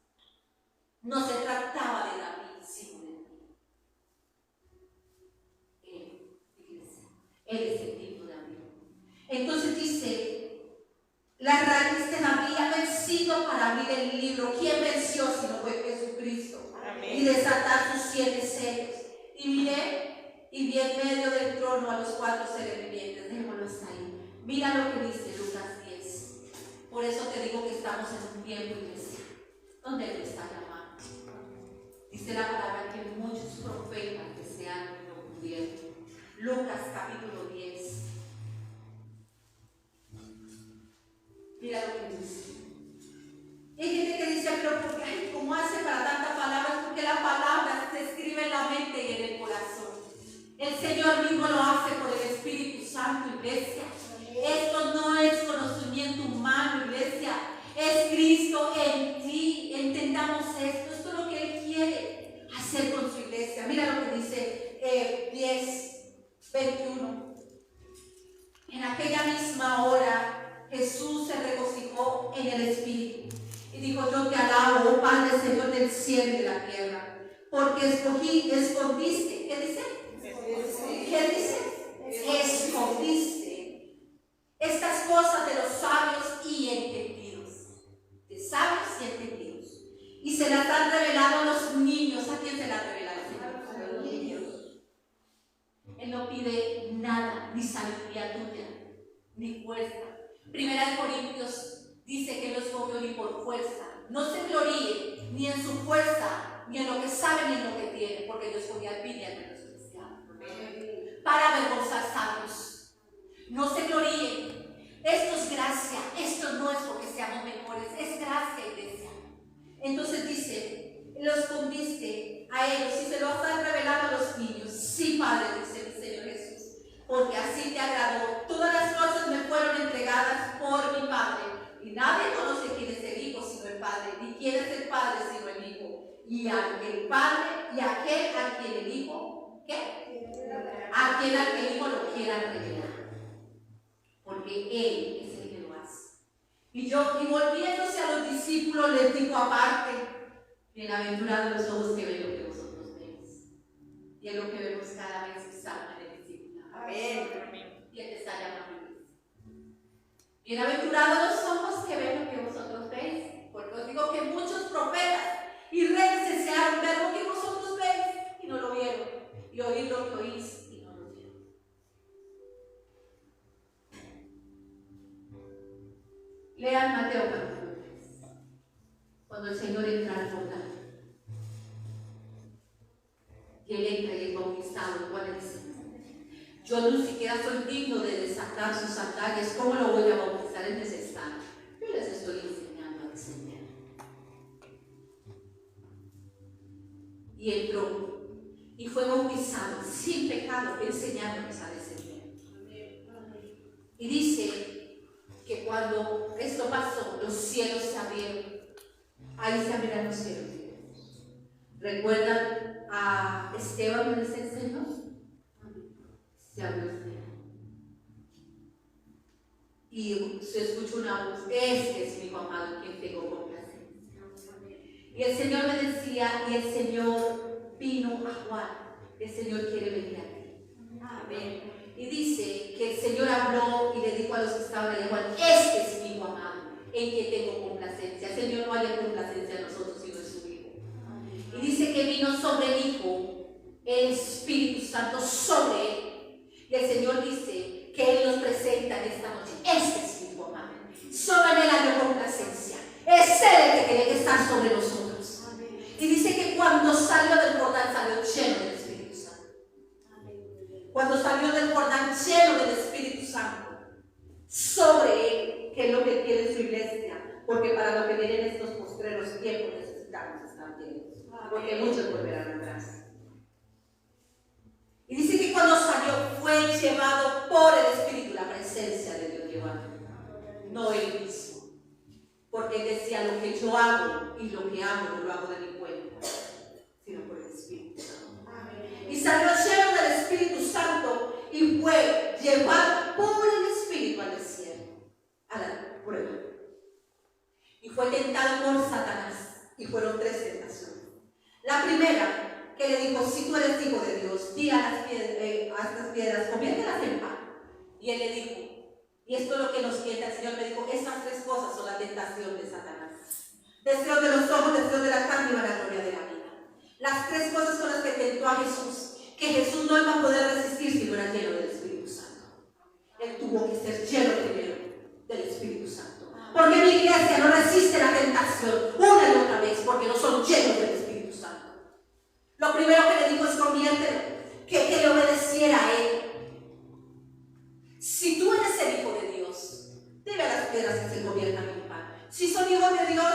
No se trataba de David, sino de mí. Él, iglesia, Él es el tipo de David. Entonces dice, la raíz de David ha vencido para abrir el libro. ¿Quién venció si no fue Jesucristo? Amén. Y desatar sus 7 sellos. Y miré, y vi en medio del trono a los 4 seres vivientes. Dejémoslo hasta ahí. Mira lo que dice Lucas 10. Por eso te digo que estamos en un tiempo, iglesia, donde Él está llamando. Dice la palabra que muchos profetas desearon y no pudieron. Lucas capítulo 10. Mira lo que dice. Hay gente que dice, pero ¿por qué? ¿Cómo hace para tantas palabras? Porque la palabra se escribe en la mente y en el corazón. El Señor mismo lo hace por el Espíritu Santo, iglesia. Esto no es conocimiento humano, iglesia. Es Cristo en ti. Entendamos esto. Esto es lo que Él quiere hacer con su iglesia. Mira lo que dice 10:21. En aquella misma hora Jesús se regocijó en el Espíritu y dijo: yo te alabo, oh Padre, Señor del cielo y de la tierra, porque escondiste. ¿Qué dice? ¿Qué dice? Escondiste estas cosas de los sabios y entendidos. De sabios y entendidos. Y se las han revelado a los niños. ¿A quién se las ha revelado? A los niños. Él no pide nada, ni sabiduría tuya, ni fuerza. Primera de Corintios dice que no escogió ni por fuerza. No se gloríe ni en su fuerza, ni en lo que sabe, ni en lo que tiene, porque Dios escogió al vil y al menospreciado para avergonzar sabios. No se gloríen. Esto es gracia. Esto no es porque seamos mejores. Es gracia, iglesia. Entonces dice: lo escondiste a ellos y se lo has revelado a los niños. Sí, Padre, dice el Señor Jesús, porque así te agradó. Todas las cosas me fueron entregadas por mi Padre, y nadie conoce quién es el Hijo sino el Padre, ni quién es el Padre sino el Hijo, y el Padre y aquel a quien el Hijo, ¿qué? A quien el Hijo lo quiera revelar, porque Él es el que lo hace. Y volviéndose a los discípulos les dijo aparte: bienaventurados los ojos que ven lo que vosotros veis. Y es lo que vemos cada vez que estamos en el discípulo. Amén. Y Él te está llamando. Bienaventurados los ojos que ven lo que vosotros veis. Porque os digo que muchos profetas y reyes desearon ver lo que vosotros veis y no lo vieron, y oír lo que oís y no lo vieron. Lean Mateo capítulo 3. Cuando el Señor entra al Jordán y Él entra y es bautizado, ¿cuál es? Yo ni siquiera soy digno de desatar sus sandalias. ¿Cómo lo voy a bautizar? Es necesario. Yo les estoy enseñando a descender. Y entró y fue bautizado sin pecado, enseñándoles a descender. Y dice que cuando esto pasó, los cielos se abrieron. Ahí se abrirán los cielos. ¿Recuerdan a Esteban que les enseñó? Se abrió el cielo. Y se escuchó una voz: este es mi Hijo amado, quien tengo complacencia. Y el Señor me decía, y el Señor vino a Juan, el Señor quiere venir a ti. Amén. Y dice que el Señor habló y le dijo a los que estaban allá: Juan, este es mi Hijo amado, en quien tengo complacencia. El Señor no haya complacencia a nosotros, sino en su Hijo. Y dice que vino sobre el Hijo el Espíritu Santo sobre él. Y el Señor dice que Él nos presenta en esta noche: este es mi Hijo amado, sobre él hay complacencia. Es Él el que tiene que estar sobre nosotros. Y dice que cuando salió del Jordán salió lleno del Espíritu Santo. Cuando salió del Jordán lleno del Espíritu Santo sobre él, que es lo que quiere su iglesia, porque para lo que vienen estos postreros tiempos necesitamos estar llenos, porque muchos volverán atrás. Y dice que cuando salió fue llevado por el Espíritu, la presencia de Dios llevando, no él mismo. Porque él decía: lo que yo hago y lo que hago no lo hago de mi cuenta, sino por el Espíritu Santo. Y salió lleno del Espíritu Santo y fue llevado por el Espíritu al desierto, a la prueba. Y fue tentado por Satanás, y fueron 3 tentaciones. La primera, que le dijo: si tú eres hijo de Dios, di a estas piedras, conviértelas en pan. Y él le dijo, y esto es lo que nos tienta, el Señor me dijo: estas 3 cosas son la tentación de Satanás. Deseo de los ojos, deseo de la carne y vanagloria de la vida. Las 3 cosas son las que tentó a Jesús. que Jesús no iba a poder resistir si no era lleno del Espíritu Santo. Él tuvo que ser lleno primero del Espíritu Santo. Porque mi iglesia no resiste la tentación una y otra vez, porque no son llenos del Espíritu Santo. Lo primero que le dijo es conviértelo, que le obedeciera a Él. Si tú eres el Hijo de Dios, dile a las piedras que se conviertan en pan. Si son hijos de Dios,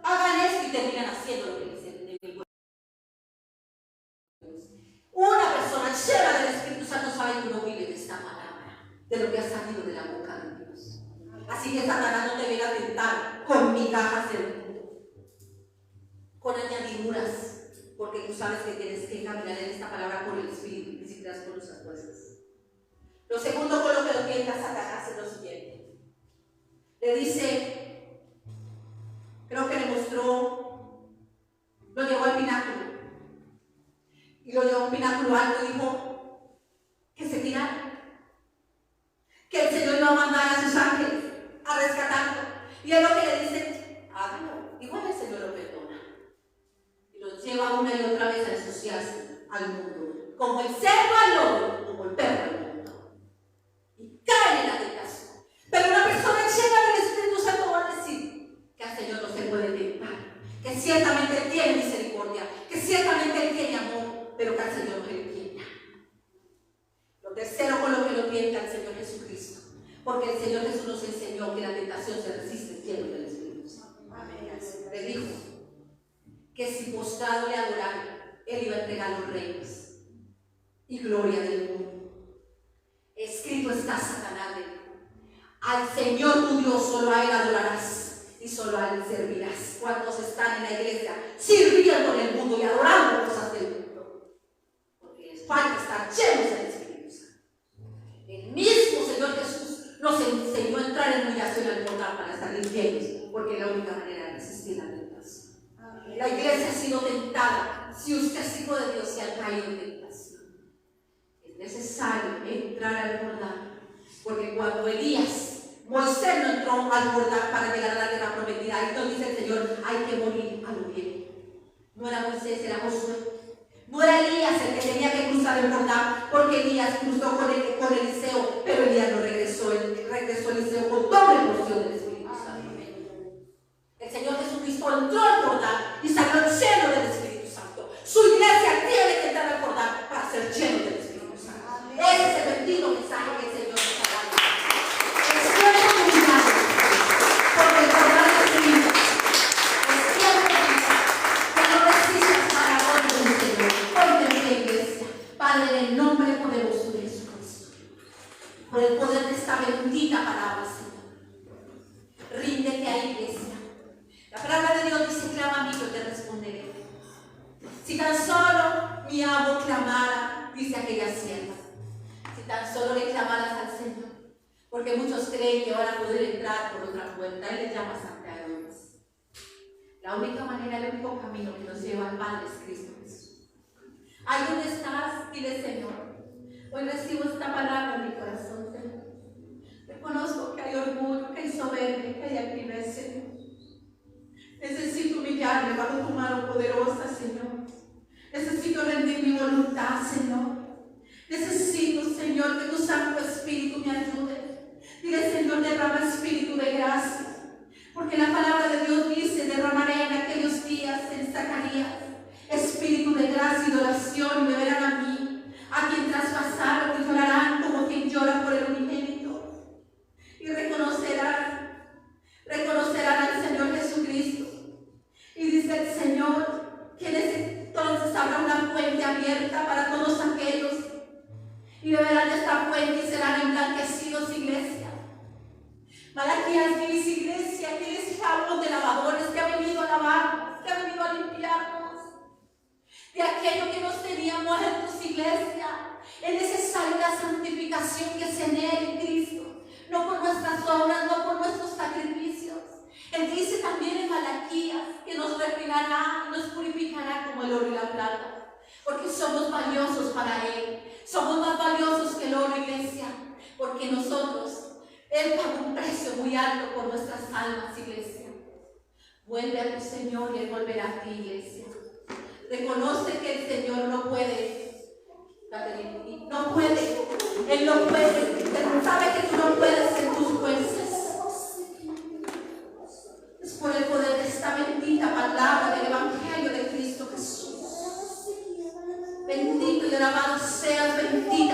hagan esto y terminan haciendo lo que les digo. Una persona llena del Espíritu Santo sabe que uno vive de esta palabra, de lo que ha salido de la boca de Dios. Así que Satanás no te viene a tentar con migajas del mundo, con añadiduras, porque tú sabes que tienes que caminar en esta palabra por el Espíritu, ni siquiera por nuestras fuerzas. Lo segundo con lo que lo tienta Satanás es lo siguiente. Le dice, creo que le mostró, lo llevó al pináculo. Y lo llevó a un pináculo alto y dijo que se tirara. Que el Señor iba a mandar a sus ángeles a rescatarlo. Y es lo que le dice, hágalo. Igual el Señor lo perdona. Y lo lleva una y otra vez a ensuciarse al mundo. Como el cerdo al lobo, como el perro al mundo. Y cae en la tentación. Pero una persona llena del Espíritu Santo va a decir que al Señor no se puede tentar. Que ciertamente Él tiene misericordia. Que ciertamente Él tiene amor. Pero que al Señor no le tienta. Lo tercero con lo que lo tienta el Señor Jesucristo. Porque el Señor Jesús nos enseñó que la tentación se resiste lleno del Espíritu Santo. Le dijo que si postrado le adoraran, Él iba a entregar los reinos y gloria del mundo. Escrito está, Satanás le dijo, al Señor tu Dios solo a Él adorarás y solo a Él servirás. ¿Cuántos están en la iglesia sirviendo en el mundo y adorando cosas del mundo? Porque les falta estar llenos del Espíritu Santo. El mismo Señor Jesús nos enseñó a entrar en humillación al portal para estar limpios, porque es la única manera de resistir la tentación. La iglesia ha sido tentada. Si usted es hijo de Dios, se ha caído en tentación. Es necesario entrar al Jordán, porque cuando Moisés no entró al Jordán para llegar a la tierra prometida, y entonces dice el Señor, hay que morir a lo bien. No era Moisés, era Josué. No era Elías el que tenía que cruzar el Jordán, porque Elías cruzó con Eliseo, pero Elías no regresó. Regresó Eliseo con doble porción del Espíritu Santo. El Señor Jesucristo entró al Jordán y salió lleno del Espíritu Santo. Su iglesia tiene que entrar al Jordán para ser lleno del Espíritu Santo. Ese es el bendito mensaje que el Señor nos ha dado. Es tiempo de mirar, porque el Jordán es libre. Es tiempo de mirar, que no resistas para la orden del Señor. Ponte en pie, iglesia, Padre, en el nombre poderoso de Jesucristo, por el poder de esta bendita palabra, Señor. Ríndete a iglesia. La palabra de Dios dice, clama a mí, yo te responderé. Si tan solo mi amo clamara, dice aquella sierva, si tan solo le clamaras al Señor, porque muchos creen que van a poder entrar por otra puerta, Él les llama santeadores. La única manera, el único camino que nos lleva al Padre es Cristo Jesús. Ahí donde estás, dile, Señor, hoy recibo esta palabra en mi corazón, Señor. Reconozco que hay orgullo, que hay soberbia, que hay altivez, Señor. Necesito humillarme bajo tu mano poderosa, Señor. Necesito rendir mi voluntad, Señor. Necesito, Señor, que tu Santo Espíritu me ayude. Dile, Señor, derrama espíritu de gracia. Porque la palabra de Dios dice, derramaré en aquellos días, en Zacarías, espíritu de gracia y de oración, y me verán a mí, a quien traspasaron y llorarán como quien llora por el unigénito. Y reconocerán al Señor Jesucristo. Y dice el Señor que entonces habrá una fuente abierta para todos aquellos, y beberán de esta fuente y serán emblanquecidos, iglesia. Malaquías dice, iglesia, que eres jabón de lavadores, que ha venido a lavarnos, que ha venido a limpiarnos de aquello que nos tenía muertos, iglesia. Es necesaria la santificación que es en Él, en Cristo, no por nuestras obras, no por nuestros sacrificios. Él dice también en Malaquías que nos refinará y nos purificará como el oro y la plata, porque somos valiosos para Él. Somos más valiosos que el oro, iglesia, porque nosotros, Él pagó un precio muy alto por nuestras almas, iglesia. Vuelve a tu Señor y Él volverá a ti, iglesia. Reconoce que el Señor no puede y alabado seas, bendito